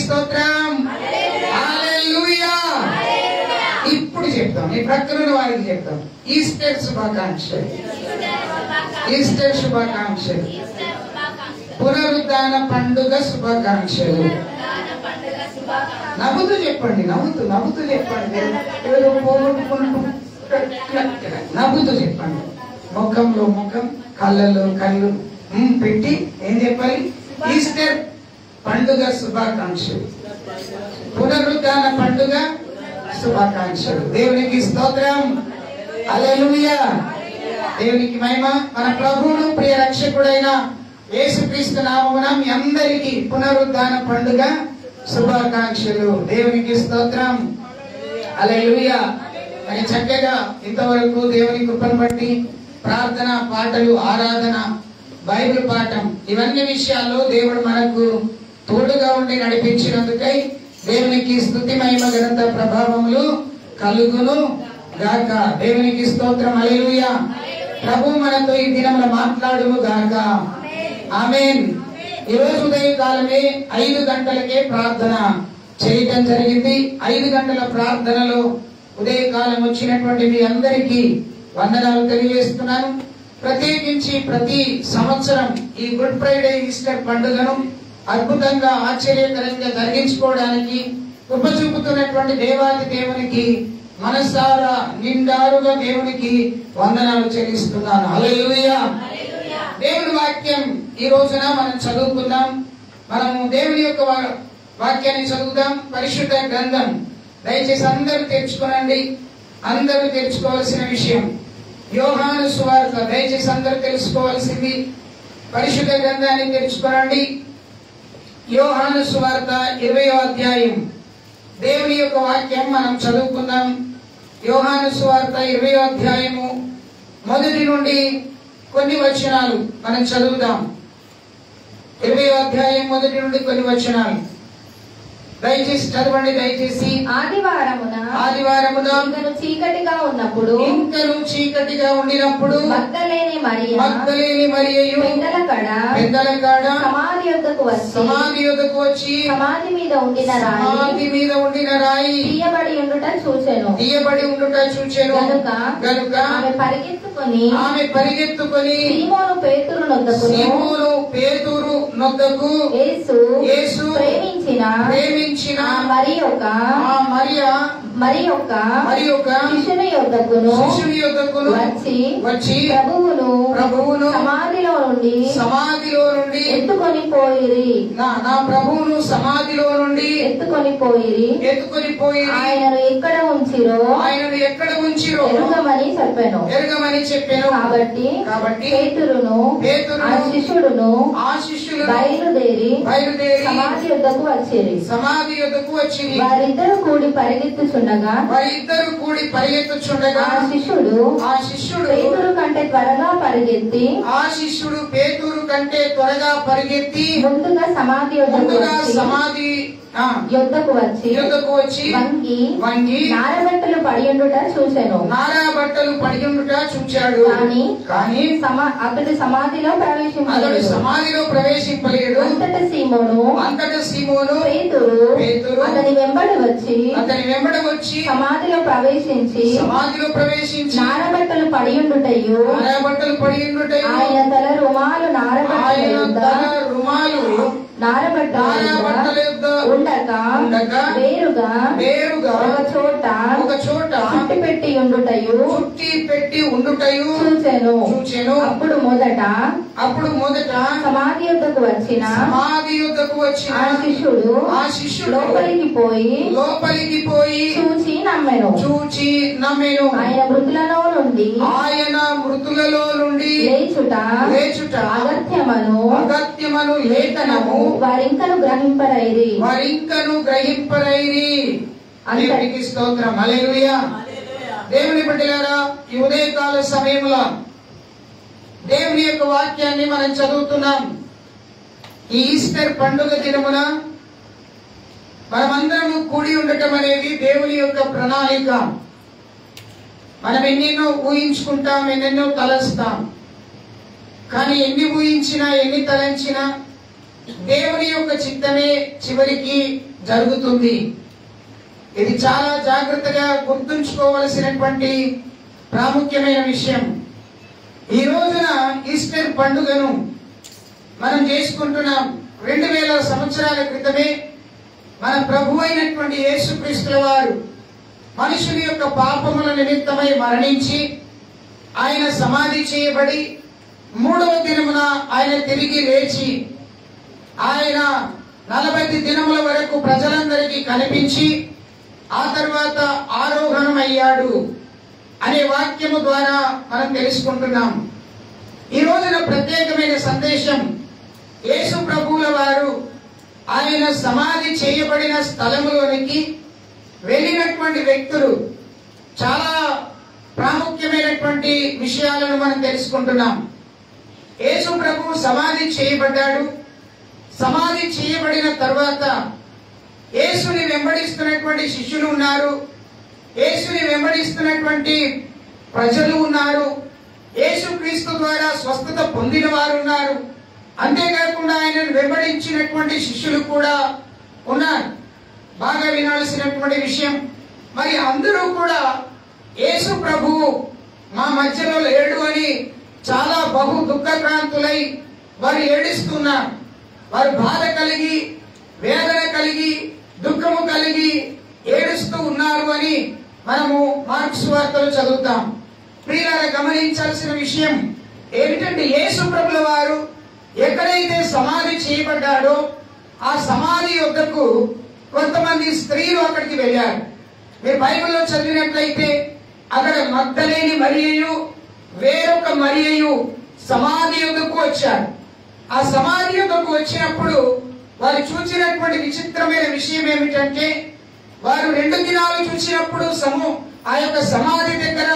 స్తోత్రం. హల్లెలూయా. ఇప్పుడు చెప్తాం, ఈ ప్రకృతి వారికి చెప్తాం. ఈస్టర్ శుభాకాంక్షలు, ఈస్టర్ శుభాకాంక్షలు, పునరుద్ధాన పండుగ శుభాకాంక్షలు. నవ్వుతూ చెప్పండి, నవ్వుతూ నవ్వుతూ చెప్పండి, నవ్వుతూ చెప్పండి. ముఖంలో ముఖం, కళ్ళలో కళ్ళు పెట్టి ఏం చెప్పాలి? ఈస్టర్ పండుగ శుభాకాంక్షలు, పునరుద్ధాన పండుగ శుభాకాంక్షలు. దేవునికి స్తోత్రం. హల్లెలూయా. దేవునికి మహిమ. మన ప్రభువును ప్రియ రక్షకుడైన యేసుక్రీస్తు నామమున మీ అందరికీ పునరుద్ధాన పండుగ శుభాకాంక్షలు. దేవునికి స్తోత్రం. హల్లెలూయా. మరి చక్కగా ఇంతవరకు దేవుని కృపను బట్టి ప్రార్థన, పాటలు, ఆరాధన, బైబిల్ పాఠం, ఇవన్నీ విషయాల్లో దేవుడు మనకు తోడుగా ఉండి నడిపించినందుకై దేవునికి స్తుతి, మహిమ, ఘనత, ప్రభావములు కలుగును గాక. దేవునికి స్తోత్రం. హల్లెలూయా. ప్రభు మనతో ఈ దినమున మాట్లాడును గాక. ఆమేన్. ఈ రోజు ఉదయకాలమే 5 గంటలకే ప్రార్థన చేయటం జరిగింది. 5 గంటల ప్రార్థనలో ఉదయకాలం వచ్చినటువంటి మీ అందరికీ వందనాలు తెలియజేస్తున్నాను. ప్రత్యేకించి ప్రతి సంవత్సరం ఈ గుడ్ ఫ్రైడే, ఈస్టర్ పండుగను అద్భుతంగా, ఆశ్చర్యకరంగా జరిగించుకోవడానికి కృప చూపుతున్నటువంటి దేవాది దేవునికి మనసారా నిండారుగా దేవునికి వందనాలు చెల్లిస్తున్నాను. హల్లెలూయా. దేవుని వాక్యం ఈ రోజున మనం చదువుకుందాం. మనము దేవుని యొక్క వాక్యాన్ని చదువుదాం. పరిశుద్ధ గ్రంథం దయచేసి అందరూ తెరుచుకోనండి. అందరూ తెరుచుకోవాల్సిన విషయం యోహాను సువార్త. దయచేసి అందరూ తెలుసుకోవాల్సింది పరిశుద్ధ గ్రంథాన్ని తెరుచుకోనండి. యోహాను సువార్త 20వ అధ్యాయం దేవుని యొక్క వాక్యం మనం చదువుకుందాం. యోహాను సువార్త 20వ అధ్యాయము మొదటి నుండి కొన్ని వచనాలు మనం చదువుదాం. 20వ అధ్యాయం మొదటి నుండి కొన్ని వచనాలు దయచేసి చదవండి. దయచేసి ఆదివారమున ఇంకను చీకటిగా ఉండినప్పుడు మగ్దలేని మరియయు పెద్దల కాడ సమాధి యొద్దకు వచ్చి సమాధి మీద ఉండిన రాయి తీయబడి ఉండుట చూచెను. గనుక ఆమె పరిగెత్తుకొని సీమోను పేతురు నొద్దకు యేసు ప్రేమించిన మరి ఒక శిష్యుని యొద్దకును వచ్చి ప్రభువును సమాధిలో నుండి ఎత్తుకొని పోయిరి. నా ప్రభువును సమాధిలో నుండి ఎత్తుకొని పోయిరి. ఆయనను ఎక్కడ ఉంచిరో ఎరుగమని చెప్పాను. కాబట్టి పేతురును ఆ శిష్యుడును బయలుదేరి సమాధి యొద్దకు వచ్చిరి. వారిద్దరు కూడి పరిగెత్తుచుండగా ఆ శిష్యుడు పేతురు కంటే త్వరగా పరిగెత్తి ముందుగా సమాధి యొద్దకు వచ్చి వంగి నారబట్టలు పడియుండుట చూచాడు. కానీ అతడు సమాధిలో ప్రవేశింపలేడు. అంతట సీమోను పేతురు అతని వెంబడి వచ్చి సమాధిలో ప్రవేశించి నారబట్టలు పడియుండుటయు ఆయన తల రుమాలు నారబట్టలు ఉండక వేరుగా ఒక చోట చుట్టి పెట్టి ఉండుటయు చూచెను. అప్పుడు మొదట సమాధి యొద్దకు వచ్చిన ఆ శిష్యుడు లోపలికి పోయి చూచి నమ్మెను. ఆయన మృతులలో నుండి లేచుట అగత్యమను లేఖనము వారింకను గ్రహింపరైరి. దేవునికి స్తోత్రం. హల్లెలూయా. దేవుని బిడ్డలారా, ఈ ఉదయకాల సమయంలో దేవుని యొక్క వాక్యాన్ని మనం చదువుతున్నాం. ఈ ఈస్టర్ పండుగ దినమున మనమందరము కూడి ఉండటం అనేది దేవుని యొక్క ప్రణాళిక. మనం ఎన్నెన్నో ఊహించుకుంటాం, ఎన్నెన్నో తలస్తాం. కానీ ఎన్ని ఊహించినా, ఎన్ని తలంచినా దేవుని యొక్క చిత్తమే చివరికి జరుగుతుంది. ఇది చాలా జాగ్రత్తగా గుర్తుంచుకోవలసినటువంటి ప్రాముఖ్యమైన విషయం. ఈ రోజున ఈస్టర్ పండుగను మనం చేసుకుంటున్నాం. 2000 సంవత్సరాల క్రితమే మన ప్రభు అయినటువంటి యేసుక్రీస్తుల వారు మనుషుల యొక్క పాపముల నిమిత్తమై మరణించి ఆయన సమాధి చేయబడి 3వ దినమున ఆయన తిరిగి లేచి ఆయన 40 దినముల వరకు ప్రజలందరికీ కనిపించి ఆ తర్వాత ఆరోహణమయ్యాడు అనే వాక్యము ద్వారా మనం తెలుసుకుంటున్నాం. ఈ రోజున ప్రత్యేకమైన సందేశం, యేసు ప్రభువుల వారు ఆయన సమాధి చేయబడిన స్థలములోనికి వెళ్ళినటువంటి వ్యక్తులు చాలా ప్రాముఖ్యమైనటువంటి విషయాలను మనం తెలుసుకుంటున్నాం. యేసు ప్రభువు సమాధి చేయబడ్డాడు. సమాధి చేయబడిన తర్వాత యేసుని వెంబడిస్తున్నటువంటి శిష్యులు ఉన్నారు, యేసుని వెంబడిస్తున్నటువంటి ప్రజలు ఉన్నారు, యేసుక్రీస్తు ద్వారా స్వస్థత పొందిన వారు ఉన్నారు. అంతేకాకుండా ఆయనను వెంబడించినటువంటి శిష్యులు కూడా ఉన్నారు. బాగా వినాల్సినటువంటి విషయం, మరి అందరూ కూడా యేసు ప్రభువు మా మధ్యలో లేడు అని చాలా బహు దుఃఖక్రాంతులై వారు ఏడుస్తున్నారు. వారు బాధ కలిగి, వేదన కలిగి, దుఃఖము కలిగి ఏడుస్తూ ఉన్నారు అని మనము మార్క్స్ వార్తలు చదువుతాం. ప్రియులారా, గమనించాల్సిన విషయం ఏమిటంటే యేసు ప్రభుల వారు ఎక్కడైతే సమాధి చేయబడ్డాడో ఆ సమాధి యొద్దకు కొంతమంది స్త్రీలు అక్కడికి వెళ్ళారు. మీరు బైబిల్లో చదివినట్లయితే అక్కడ మగ్దలేని మరియయు వేరొక మరియయు సమాధి యొద్దకు వచ్చారు. ఆ సమాధి యొద్దకు వచ్చినప్పుడు వారు చూసినటువంటి విచిత్రమైన విషయం ఏమిటంటే, వారు 2 దినాలు చూసినప్పుడు ఆ యొక్క సమాధి దగ్గర,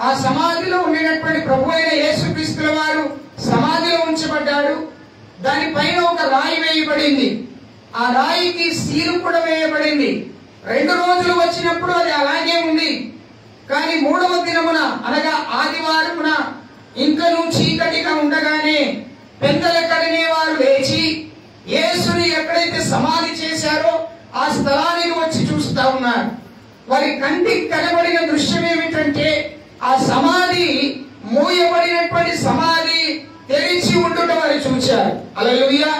ఆ సమాధిలో ఉండినటువంటి ప్రభు అయిన యేసుక్రీస్తుల వారు సమాధిలో ఉంచబడ్డాడు. దానిపైన ఒక రాయి వేయబడింది. ఆ రాయికి సీలు కూడా వేయబడింది. 2 రోజులు వచ్చినప్పుడు అది అలాగే ఉంది. కానీ 3వ దినమున అనగా ఆదివారమున ఇంకనూ చీకటిగా ఉండగానే పెద్దల కడనే వారు లేచి యేసుని ఎక్కడైతే సమాధి చేశారో ఆ స్థలానికి వచ్చి చూస్తా ఉన్నారు. వారి కంటికి కనబడిన దృశ్యం ఏమిటంటే, ఆ సమాధి మూయబడినటువంటి సమాధి తెరిచి ఉండుట వారు చూశారు. హల్లెలూయా.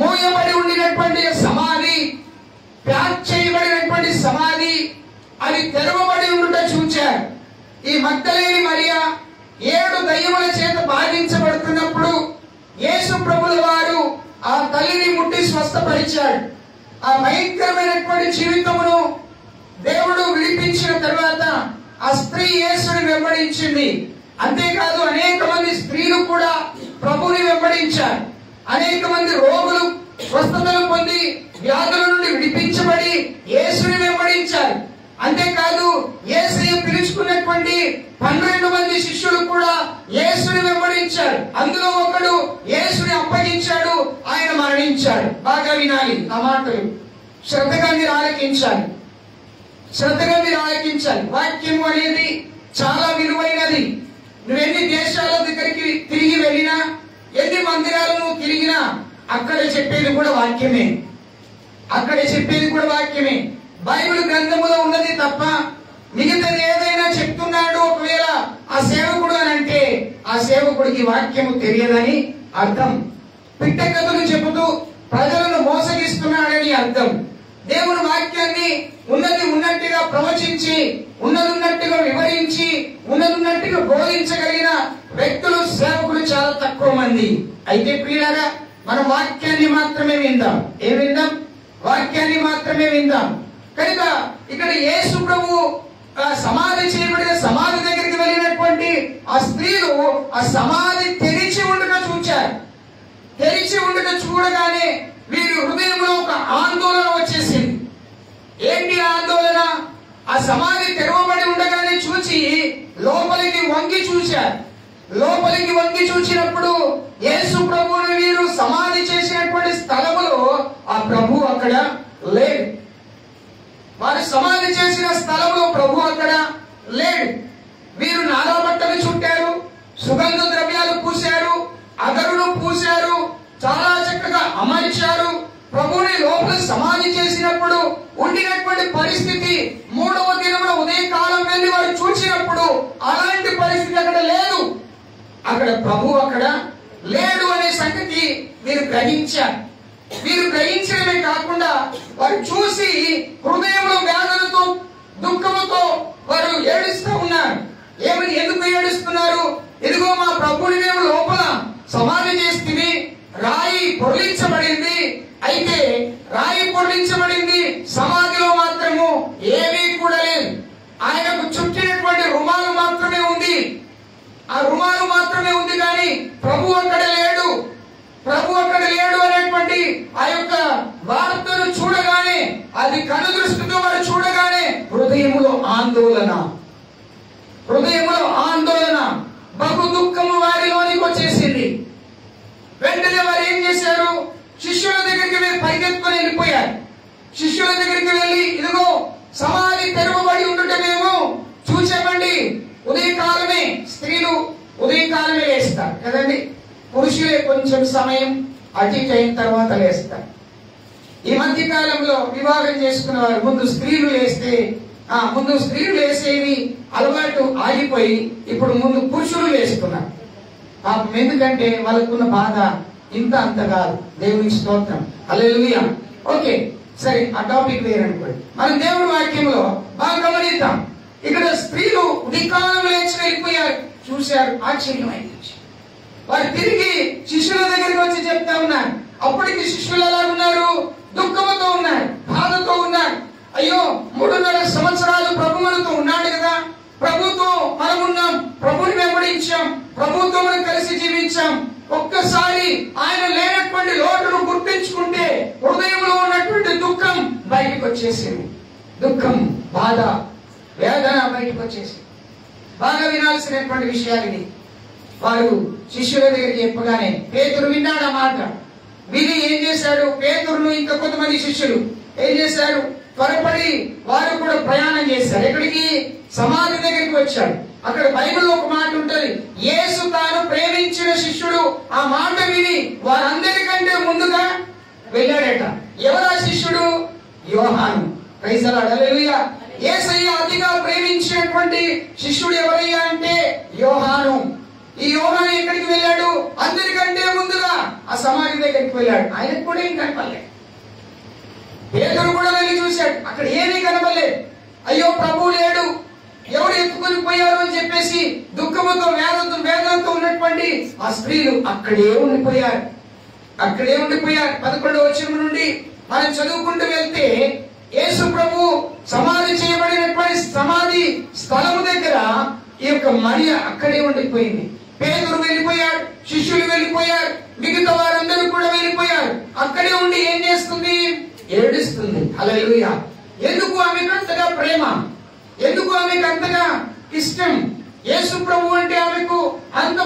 మూయబడి ఉండినటువంటి సమాధి, ప్యాక్ చేయబడినటువంటి సమాధి అది తెరవబడి ఉండుట చూచారు. ఈ మగ్దలేని మరియా 7 దయ్యముల చేత బాధించబడుతున్నప్పుడు యేసు ప్రభుల వారు ఆ తల్లిని ముట్టి స్వస్థపరిచాడు. ఆ భయంకరమైనటువంటి జీవితమును దేవుడు విడిపించిన తర్వాత ఆ స్త్రీ యేసుని వెంబడించింది. అంతేకాదు అనేక మంది స్త్రీలు కూడా ప్రభుని వెంబడించారు. అనేక మంది రోగులు స్వస్థతలు పొంది వ్యాధుల నుండి విడిపించబడి యేసుని వెంబడించారు. అంతేకాదు యేసయ్య పిలుచుకున్నటువంటి 12 మంది శిష్యులు కూడా యేసుని వెంబడించారు. అందులో ఒకడు యేసుని అప్పగించాడు, ఆయన మరణించాడు. బాగా వినాలి ఆ మాటలు, శ్రద్ధగా మీరు ఆలకించాలి, శ్రద్ధగా మీరు ఆలకించాలి. వాక్యం అనేది చాలా విలువైనది. నువ్వు ఎన్ని దేశాల దగ్గరికి తిరిగి వెళ్ళినా, ఎన్ని మందిరాలను తిరిగినా అక్కడ చెప్పేది కూడా వాక్యమే. అక్కడ చెప్పేది కూడా వాక్యమే. బైబిల్ గ్రంథములో ఉన్నది తప్ప మిగతాది ఏదైనా చెప్తున్నాడు ఒకవేళ ఆ సేవకుడు అని అంటే ఆ సేవకుడికి వాక్యము తెలియదని అర్థం. పిట్ట కథలు చెబుతూ ప్రజలను మోసగిస్తున్నాడని అర్థం. దేవుని వాక్యాన్ని ఉన్నది ఉన్నట్టుగా ప్రవచించి, ఉన్నది ఉన్నట్టుగా వివరించి, ఉన్నది ఉన్నట్టుగా బోధించగలిగిన వ్యక్తులు, సేవకులు చాలా తక్కువ మంది. అయితే ప్రియులారా, మనం వాక్యాన్ని మాత్రమే విందాం. ఏం విందాం? వాక్యాన్ని మాత్రమే విందాం. కనుక ఇక్కడ యేసు ప్రభు సమాధి చేయబడిన సమాధి దగ్గరికి వెళ్ళినటువంటి ఆ స్త్రీలు ఆ సమాధి తెరిచి ఉండగా చూచారు. తెరిచి ఉండగా చూడగానే వీరి హృదయంలో ఒక ఆందోళన వచ్చేసింది. ఏంటి ఆందోళన? ఆ సమాధి తెరవబడి ఉండగానే చూచి లోపలికి వంగి చూశారు. లోపలికి వంగి చూసినప్పుడు యేసు ప్రభువుని వీరు సమాధి చేసినటువంటి స్థలములో ఆ ప్రభు అక్కడ లేడు. వారు సమాధి చేసిన స్థలంలో ప్రభు అక్కడ లేడు. వీరు నారా బట్టలు చుట్టారు, సుగంధ ద్రవ్యాలు పూశారు, అగరును పూశారు, చాలా చక్కగా అమర్చారు. ప్రభువుని లోపల సమాధి చేసినప్పుడు ఉండినటువంటి పరిస్థితి 3వ దినమున ఉదయకాలం వెళ్ళి వారు చూసినప్పుడు అలాంటి పరిస్థితి అక్కడ లేదు. అక్కడ ప్రభు అక్కడ లేడు అనే సంగతి మీరు గ్రహించారు. మీరు గ్రహించడమే కాకుండా వారు చూసి హృదయంలో వేదనతో దుఃఖముతో వారు ఏడుస్తూ ఉన్నారు. ఎందుకు ఏడుస్తున్నారు? ఇదిగో మా ప్రభుని మేము లోపల సమాధి చేస్తే రాయి పొరలించబడింది. అయితే రాయి పొరలించబడింది, సమాధిలో మాత్రము ఏమీ కూడా లేదు. ఆయనకు చుట్టినటువంటి రుమాలు మాత్రమే ఉంది. ఆ రుమాలు మాత్రమే ఉంది కానీ ప్రభు అక్కడ లేడు. ప్రభు అక్కడ లేడు అనేటువంటి ఆ యొక్క వార్తను చూడగానే, అది కనుదృష్టితో వారు చూడగానే హృదయములో ఆందోళన, బహు దుఃఖము వారిలోనికి వచ్చేసింది. వెంటనే వారు ఏం చేశారు? శిష్యుల దగ్గరికి పరిగెత్తుకొని వెళ్ళిపోయారు. శిష్యుల దగ్గరికి వెళ్ళి, ఇదిగో సమాధి తెరవబడి ఉండటమేమో చూసామండి. ఉదయకాలమే, స్త్రీలు ఉదయకాలమే లేస్తారు కదండి. పురుషులే కొంచెం సమయం అటు అయిన తర్వాత లేస్తారు. ఈ మధ్య కాలంలో వివాహం చేసుకున్న వారు ముందు స్త్రీలు లేసేది అలవాటు ఆగిపోయి ఇప్పుడు ముందు పురుషులు లేస్తున్నారు. పాపం, ఎందుకంటే వాళ్ళకున్న బాధ ఇంత అంత కాదు. దేవునికి స్తోత్రం, హల్లెలూయా. ఓకే, సరే, ఆ టాపిక్ వేరనుకోండి. మనం దేవుడి వాక్యంలో బాగా గమనిద్దాం. ఇక్కడ స్త్రీలు ఉదయకాలం లేచి వెళ్ళిపోయారు, చూశారు, ఆశ్చర్యమైంది. వారు తిరిగి శిష్యుల దగ్గరికి వచ్చి చెప్తా ఉన్నారు. అప్పటికి శిష్యులు ఎలా ఉన్నారు? దుఃఖంతో ఉన్నారు, బాధతో ఉన్నారు. అయ్యో, 3.5 సంవత్సరాలు ప్రభు మనతో ఉన్నాడు కదా, ప్రభుతో మనం ఉన్నాం, ప్రభుని వెంబడించాం, ప్రభుతో మనం కలిసి జీవించాం. ఒక్కసారి ఆయన లేనటువంటి లోటును గుర్తించుకుంటే హృదయంలో ఉన్నటువంటి దుఃఖం బయటకు వచ్చేసింది. దుఃఖం, బాధ, వేదన బయటకు వచ్చేసింది. బాగా వినాల్సినటువంటి విషయాలు ఇవి. వారు శిష్యుల దగ్గరికి చెప్పగానే పేతురు విన్నాడు ఆ మాట. విని ఏం చేశాడు? పేతురును ఇంకా కొంతమంది శిష్యులు ఏం చేశారు? త్వరపడి వారు కూడా ప్రయాణం చేశారు. ఎక్కడికి? సమాధి దగ్గరికి వచ్చాడు. అక్కడ బైబిల్లో ఒక మాట ఉంటది, యేసు తాను ప్రేమించిన శిష్యుడు. ఆ మాట విని వారందరికంటే ముందుగా వెళ్ళాడట. ఎవరా శిష్యుడు? యోహాను. ప్రైజ్ ది లార్డ్, హల్లెలూయా. యేసయ్య అతిగా ప్రేమించినటువంటి శిష్యుడు ఎవరయ్యా అంటే యోహాను. ఈ యోహాను ఎక్కడికి వెళ్ళాడు? అందరికంటే ముందుగా ఆ సమాధి దగ్గరికి వెళ్ళాడు. ఆయనకు కూడా ఏం కనపడలేదు. పేతురు కూడా వెళ్ళి చూశాడు, అక్కడ ఏమీ కనపడలేదు. అయ్యో, ప్రభు లేడు, ఎవరు ఎత్తుకొని పోయారు అని చెప్పేసి దుఃఖముతో వేదనతో ఉన్నటువంటి ఆ స్త్రీలు అక్కడే ఉండిపోయారు. 11వ వచనం నుండి మనం చదువుకుంటూ వెళ్తే, యేసు ప్రభు సమాధి చేయబడినటువంటి సమాధి స్థలము దగ్గర ఈ యొక్క మరియ అక్కడే ఉండిపోయింది. పేతురు వెళ్ళిపోయాడు, శిష్యులు వెళ్ళిపోయారు, మిగతా వారందరూ కూడా వెళ్ళిపోయారు. అక్కడే ఉండి ఏం చేస్తుంది? ఏడుస్తుంది. హల్లెలూయా. ఎందుకు ఆమెకు అంతగా ప్రేమ? ఎందుకు ఆమెకు అంతగా ఇష్టం? యేసు ప్రభు అంటే ఆమెకు అంత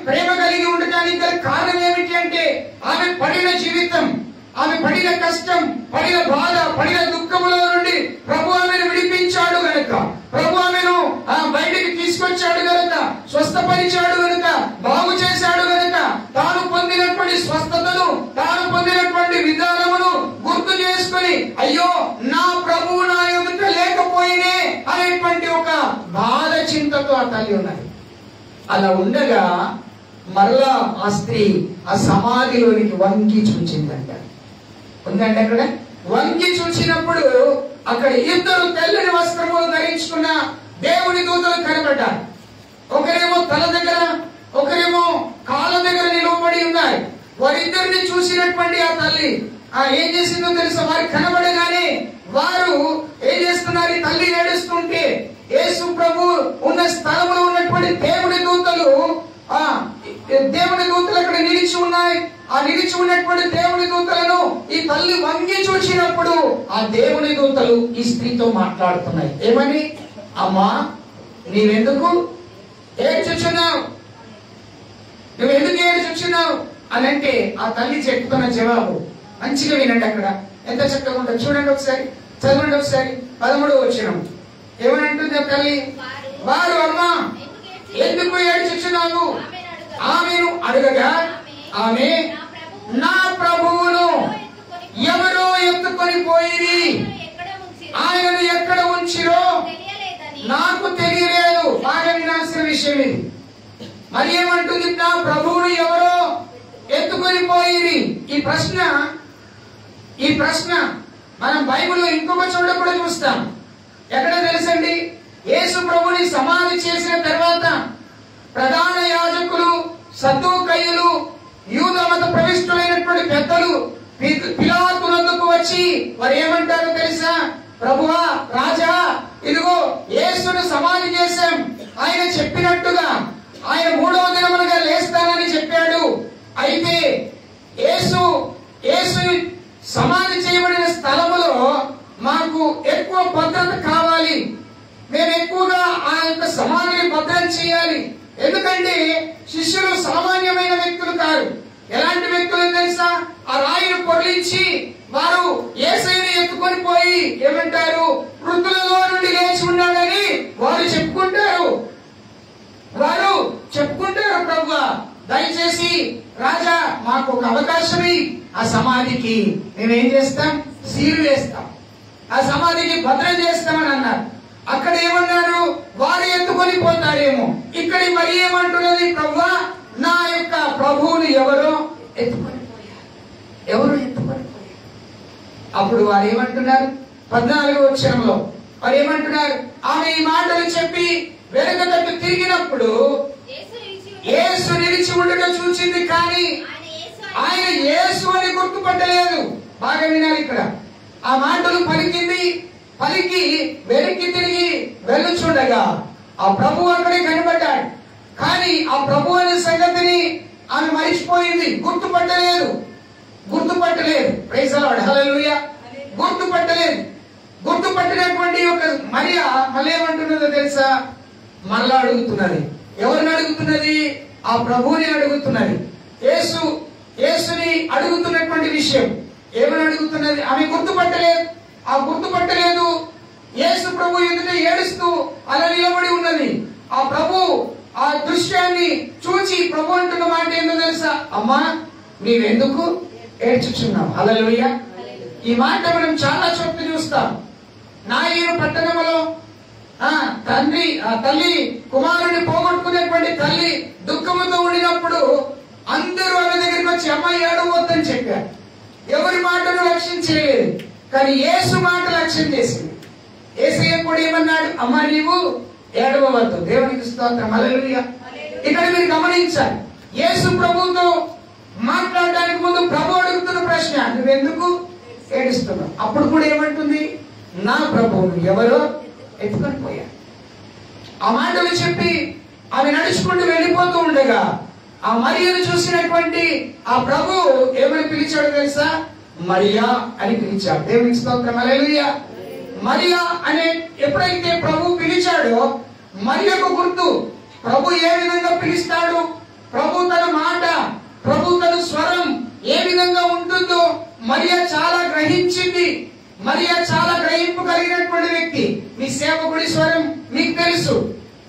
ప్రేమ కలిగి ఉండటానికి గల కారణం ఏమిటి అంటే, ఆమె పడిన జీవితం, ఆమె పడిన కష్టం, పడిన బాధ, పడిన దుఃఖములో నుండి ప్రభు ఆమెను విడిపించాడు గనుక, ప్రభు ఆమెను బయటికి తీసుకొచ్చాడు గనుక, స్వస్థపరిచాడు గనుక, బాగు చేశాడు గనుక, తాను పొందినటువంటి స్వస్థతను, తాను పొందినటువంటి విధానమును గుర్తు చేసుకుని, అయ్యో నా ప్రభువు నా ఎదుట లేకపోయినే అనేటువంటి ఒక బాధ, చింతతో ఆ తల్లి ఉన్నది. అలా ఉండగా మరలా ఆ స్త్రీ ఆ సమాధిలోనికి వంగి చూచిందంట. ఉందండి అక్కడ. వంగి చూచినప్పుడు అక్కడ 2 తెల్లని వస్త్రములు ధరించుకున్న దేవుని దూతలు కనబడ్డారు. ఒకరేమో తల దగ్గర, ఒకరేమో కాళ్ళ దగ్గర నిలవబడి ఉన్నారు. వారిద్దరిని చూసినటువంటి ఆ తల్లి ఏం చేసిందో తెలుసా? వారికి కనబడగానే వారు ఏం చేస్తున్నారు? ఈ తల్లి ఏడుస్తుంటే యేసు ప్రభు ఉన్న స్థలంలో ఉన్నటువంటి దేవుని దూతలు అక్కడ నిలిచి ఉన్నాయి. ఆ నిలిచి ఉన్నటువంటి దేవుని దూతలను ఈ తల్లి వంగి చూసినప్పుడు ఆ దేవుని దూతలు ఈ స్త్రీతో మాట్లాడుతున్నాయి. ఏమని? అమ్మా, నీవెందుకు ఏడ్చుచున్నావు? నువ్వెందుకు ఏడ్చుచున్నావు అని అంటే ఆ తల్లి చెప్తున్న జవాబు మంచిగా వినండి. అక్కడ ఎంత చక్కగా ఉంటుంది చూడండి. ఒకసారి చదవండి. ఒకసారి 13వ వచనం ఏమనంటుంది ఆ తల్లి? వారు, అమ్మా ఎందుకు ఏడ్చుచున్నావు ఆమెను అడగగా, ఆమె నా ప్రభువును ఎవరో ఎత్తుకొని పోయి ఆయనను ఎక్కడ ఉంచిరో నాకు తెలియలేదు. బాగా వినాల్సిన విషయం ఇది. మరి ఏమంటుంది? నా ప్రభువును ఎవరో ఎత్తుకొని పోయి. ఈ ప్రశ్న మనం బైబిల్లో ఇంకొక చోట కూడా చూస్తాం. ఎక్కడ తెలుసండి? యేసు ప్రభుని సమాధి చేసిన తర్వాత ప్రధాన యాజకులు, సద్దూకయ్యులు, యూద మత ప్రవిష్టులైనటువంటి పెద్దలు పిలాతునందుకు వచ్చి వారు ఏమంటారో తెలుసా? ప్రభువా, రాజా, ఇదిగో యేసును సమాధి చేశాం. ఆయన చెప్పినట్టుగా ఆయన 3వ దినమునగా లేస్తానని చెప్పాడు. అయితే యేసు సమాధి చేయబడిన స్థలములో మాకు ఎక్కువ భద్రత కావాలి. మేము ఎక్కువగా ఆ యొక్క సమాధిని భద్రం చేయాలి. ఎందుకంటే శిష్యులు సామాన్యమైన వ్యక్తులు కాదు. ఎలాంటి వ్యక్తులు తెలుసా? ఆ రాయిని పొర్లించి వారు యేసయ్యను ఎత్తుకొని పోయి ఏమంటారు? మృతులలో నుండి లేచి ఉన్నాడని వారు చెప్పుకుంటారు. ప్రభువా, దయచేసి రాజా మాకు ఒక అవకాశం, ఆ సమాధికి మేమేం చేస్తాం? సీలు వేస్తాం, ఆ సమాధికి భద్రం చేస్తామని అన్నారు. అక్కడ ఏమన్నారు? వారు ఎత్తుకొని పోతారేమో. ఇక్కడ మరి ఏమంటున్నది? ప్రభువా, నా యొక్క ప్రభువుని ఎవరో ఎత్తుకొని పోయారు. ఎవరు ఎత్తుకొని పోయారు? అప్పుడు వారు ఏమంటున్నారు? 14వ వచనంలో వారు ఏమంటున్నారు? ఆమె ఈ మాటలు చెప్పి వెనుక తట్టు తిరిగినప్పుడు యేసు నిలిచి ఉండటం చూసింది, కానీ ఆయన యేసు అని గుర్తుపట్టలేదు. బాగా వినాలి ఇక్కడ. ఆ మాటలు పలికి వెనక్కి తిరిగి వెళ్ళుచుండగా ఆ ప్రభు అక్కడే కనబడ్డాడు. కానీ ఆ ప్రభు అనే సంగతిని ఆమె మరిచిపోయింది, గుర్తుపట్టలేదు. ప్రైజ్ ది లార్డ్, హల్లెలూయా. గుర్తుపట్టినటువంటి ఒక మరియా మళ్ళీ ఏమంటున్నదో తెలుసా? మళ్ళా అడుగుతున్నది. ఎవరిని అడుగుతున్నది? ఆ ప్రభువుని అడుగుతున్నది. యేసుని అడుగుతున్నటువంటి విషయం ఏమని అడుగుతున్నది? ఆమె గుర్తుపట్టలేదు. యేసు ప్రభు ఎదుట ఏడుస్తూ అలా నిలబడి ఉన్నది. ఆ ప్రభు ఆ దృశ్యాన్ని చూచి ప్రభు అంటున్న మాట ఏంటో తెలుసా? అమ్మా, నీవెందుకు ఏడ్చుచున్నావు? హల్లెలూయా. ఈ మాట మనం చాలా చోట్ల చూస్తాం. నాయన పట్టణంలో తల్లి కుమారుని పోగొట్టుకునేటువంటి తల్లి దుఃఖముతో ఉండినప్పుడు అందరూ ఆమె దగ్గరికి వచ్చి అమ్మాయి ఏడవద్దని చెప్పారు. ఎవరి మాటను లక్ష్యం చేయలేదు, కానీ యేసు మాట లక్ష్యం చేసింది. యేసయ్య కూడా ఏమన్నాడు? అమ్మా, నీవు ఏడవవద్దు. దేవునికి స్తోత్రం, హల్లెలూయా. ఇక్కడ మీరు గమనించాలి, యేసు ప్రభుతో మాట్లాడడానికి ముందు ప్రభు అడుగుతున్న ప్రశ్న, నువ్వెందుకు ఏడుస్తున్నావు? అప్పుడు కూడా ఏమంటుంది? నా ప్రభువును ఎవరో ఎత్తుకొని పోయారు. ఆ మాటలు చెప్పి ఆమె నడుచుకుంటూ వెళ్ళిపోతూ ఉండగా ఆ మరియను చూసినటువంటి ఆ ప్రభు ఏమని పిలిచాడు తెలుసా? మరియా అని పిలిచాడు. దేవునికి స్తోత్రం, హల్లెలూయా. మరియా అనే ఎప్పుడైతే ప్రభు పిలిచాడో మరియకు గుర్తు. ప్రభు ఏ విధంగా పిలుస్తాడు, ప్రభు తన మాట, ప్రభు తన స్వరం ఏ విధంగా ఉంటుందో మరియా చాలా గ్రహించింది. మరియా చాలా గ్రహింపు కలిగినటువంటి వ్యక్తి. మీ సేవకుడి స్వరం మీకు తెలుసు,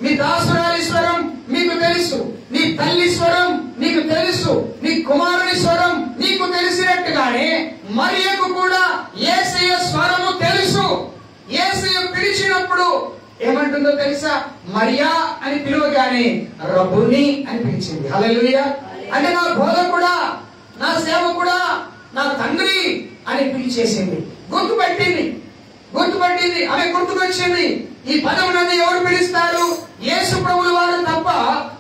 మీ దాసురాలి స్వరం మీకు తెలుసు, నీ తల్లి స్వరం నీకు తెలుసు, నీ కుమారుని స్వరం నీకు తెలిసినట్టుగానే మరియకు కూడా యేసయ్య స్వరము తెలుసు. యేసయ్య పిలిచినప్పుడు ఏమంటుందో తెలుసా? మరియా అని పిలువగానే రబ్బుని అని పిలిచింది. హల్లెలూయా. అంటే నా బోధకుడా, నా సేవకుడా, నా తండ్రి అని పిలిచేసింది. గుర్తుపట్టింది. ఆమె గుర్తుకొచ్చింది. ఈ పదం నన్ను ఎవరు పిలుస్తారు? యేసు ప్రభువు వారు తప్ప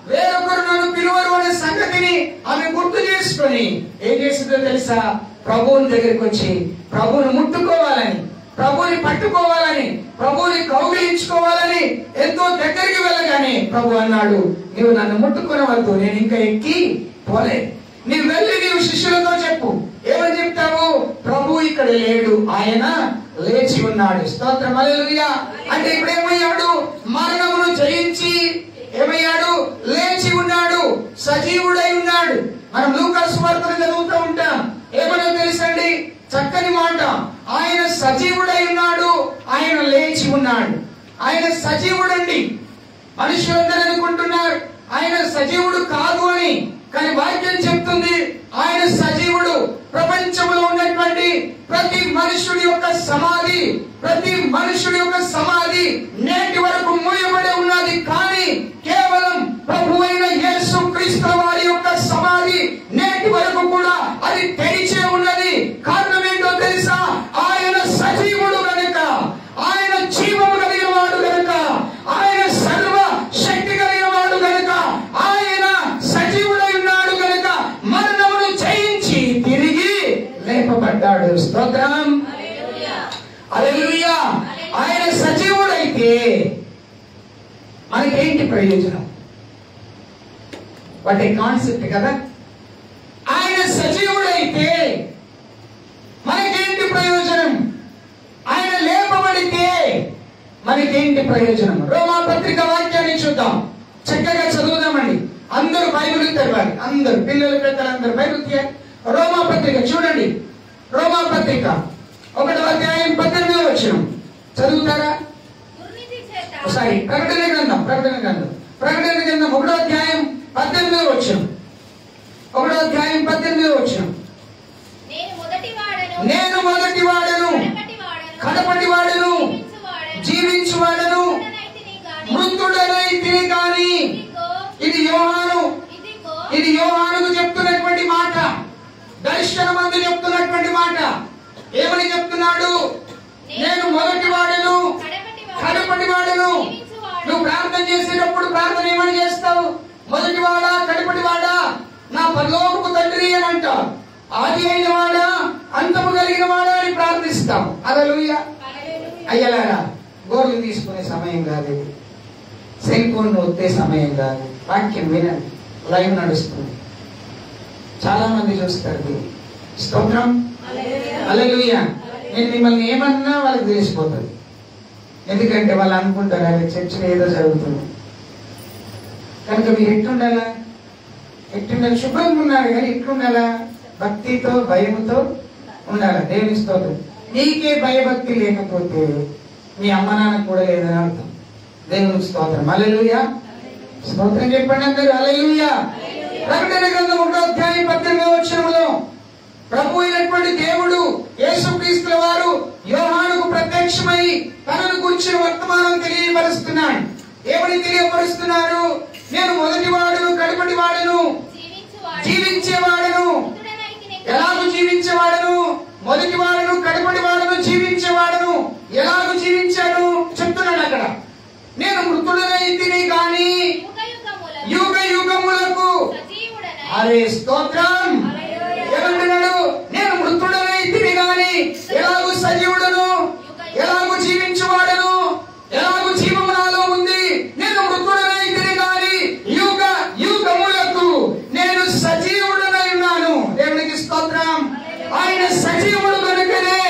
వేరొకరు నన్ను పిలువరు అనే సంగతిని ఆమె గుర్తు చేసుకొని ఏం చేసిందో తెలుసా? ప్రభువుని దగ్గరికి వచ్చి ప్రభువుని ముట్టుకోవాలని, ప్రభువుని పట్టుకోవాలని, ప్రభువుని కౌగిలించుకోవాలని ఎంతో దగ్గరికి వెళ్ళగానే ప్రభు అన్నాడు, నీవు నన్ను ముట్టుకునవద్దు, నేను ఇంకా ఎక్కి పోలే. నీవు వెళ్ళి నీవు శిష్యులతో చెప్పు. ఏమని చెప్తావు? ప్రభు ఇక్కడ లేడు, ఆయన లేచి ఉన్నాడు. స్తోత్రం, హల్లెలూయా. అంటే ఇప్పుడు ఏమయ్యాడు? మరణమును జయించి ఏమయ్యాడు? లేచి ఉన్నాడు, సజీవుడై ఉన్నాడు. మనం లూకా సువార్తను చదువుతూ ఉంటాం. ఏమన్నా తెలుసండి? చక్కని మాట. ఆయన సజీవుడై ఉన్నాడు, ఆయన లేచి ఉన్నాడు. ఆయన సజీవుడండి. మనుషులందరూ అనుకుంటున్నారు ఆయన సజీవుడు కాదు అని. కానీ వాక్యం చెప్తుంది ఆయన సజీవుడు. ప్రపంచంలో ఉన్నటువంటి ప్రతి మనుషుడి యొక్క సమాధి, ప్రతి మనుషుడి యొక్క సమాధి నేటి వరకు మూయబడి ఉన్నది. కానీ కేవలం ప్రభువైన యేసుక్రీస్తు వారి యొక్క సమాధి నేటి వరకు కూడా అది తెరిచే ఉన్నది. కారణం ఏంటో తెలుసా? ఆయన సజీవుడు గనుక, ఆయన జీవము కలిగిన వాడు గనుక, ఆయన సర్వ శక్తి కలిగిన వాడు గనుక, ఆయన సజీవుడై ఉన్నాడు గనుక మరణమును జయించి తిరిగి లేపబడ్డాడు. స్తోత్రం, హల్లెలూయా. ఆయన సజీవుడైతే మనకేంటి ప్రయోజనం? వాటి కాన్సెప్ట్ కదా. ఆయన సజీవుడైతే మనకేంటి ప్రయోజనం? ఆయన లేపబడితే మనకేంటి ప్రయోజనం? రోమా పత్రిక వాక్యాన్ని చూద్దాం, చక్కగా చదువుదామండి. అందరూ బైబిల్ తెరవాలి, అందరూ పిల్లలు పెద్దలు అందరూ బైబిల్ తీయాలి. రోమా పత్రిక చూడండి. రోమా పత్రిక 1వ అధ్యాయం 18వ వచనం చదువుతారా? ఒకసారి ప్రకటన గ్రంథం 1వ అధ్యాయం 18వ వచనం. 1వ అధ్యాయం 18వ వచనం. నేను మొదటి వాడను, కడపటి వాడను, జీవించువాడను, మృతుడనైతిని గాని. ఇది యోహానుకు చెప్తున్నటువంటి మాట, దర్శనమందు చెప్తున్నటువంటి మాట. ఏమని చెప్తున్నాడు? నేను మొదటి వాడను, కడపటి వాడను. నువ్వు ప్రార్థన చేసేటప్పుడు ప్రార్థన ఏమని చేస్తావు? మొదటి వాడా, కడపటి వాడా, నా పరలోకపు తండ్రి అని అంటావు. ఆది అయిన వాడా, అంతము కలిగిన వాడా అని ప్రార్థిస్తాం. హల్లెలూయా. అయ్యలారా, గోర్లు తీసుకునే సమయం కాదు, సెల్ ఫోన్ ఒత్తే సమయం కాదు. వాక్యం వినండి, లైవ్ నడుస్తుంది, చాలా మంది చూస్తారు. స్తోత్రం, హల్లెలూయా. నేను మిమ్మల్ని ఏమన్నా వాళ్ళకి తెలిసిపోతుంది. ఎందుకంటే వాళ్ళు అనుకుంటారు అది చర్చలో ఏదో జరుగుతుంది కనుక మీరు ఎట్లుండాలా? శుభ్రంగా ఉన్నారు కానీ ఎట్లుండాలా? భక్తితో భయముతో ఉండాలి. దేవుని స్తోత్రం. నీకే భయభక్తి లేకపోతే మీ అమ్మ నాన్న కూడా లేదని అర్థం. దేవుని స్తోత్రం, హల్లెలూయా. స్తోత్రం చెప్పండి అందరూ, హల్లెలూయా. ప్రకటన గ్రంథం 1వ అధ్యాయం 18వ వచనంలో ప్రభు అయినటువంటి దేవుడు యేసుక్రీస్తు వారు యోహానుకు ప్రత్యక్షమై తనను గురించిన వర్తమానం తెలియపరుస్తున్నాడు. ఏమని తెలియపరుస్తున్నారు? నేను మొదటి వాడును, కడపటి వాడును, జీవించేవాడును. ఎలాగూ జీవించేవాడును? మొదటి వాడును, కడపటి వాడును, జీవించేవాడును. ఎలాగూ జీవించాడు చెప్తున్నాడు అక్కడ. నేను మృతుడనైతిని గాని యుగ యుగములకు. అరే స్తోత్రం. ఏమంటున్నాడు? నేను మృతుడనైతిని గాని ఎలాగూ సజీవుడను, ఎలాగూ జీవించేవాడును, ఎలాగూ జీవము నాలో ఉంది. నేను మృతుడనైతిని గాని యుగ యుగములకు నేను సజీవుడనై ఉన్నాను. దేవునికి స్తోత్రం. ఆయన సజీవుడు కనుకనే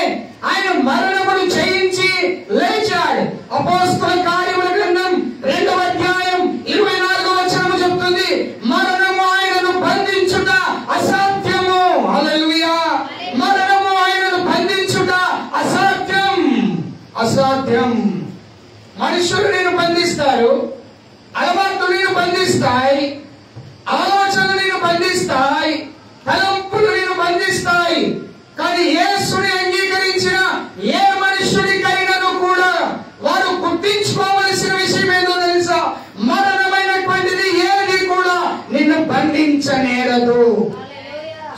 ఆయన మరణమును జయించి లేచాడు. అపోస్తల కార్యముల గ్రంథం 2వ అధ్యాయం 24వ వచనము చెప్తుంది, మరణము ఆయనను బంధించుట అసాధ్యము. హల్లెలూయా. మరణము ఆయనను బంధించుట అసాధ్యం. మనుషులు నేను బంధిస్తారు, అలవాట్లు నేను బంధిస్తాయి, ఆలోచనలు నేను బంధిస్తాయి, తలంపులు నేను బంధిస్తాయి. కానీ యేసుని అంగీకరించిన ఏ మనుషుడికైనాను కూడా వారు గుర్తించుకోవలసిన విషయం ఏదో తెలుసా? మరణమైనటువంటిది ఏది కూడా నిన్ను బంధించనేరదు.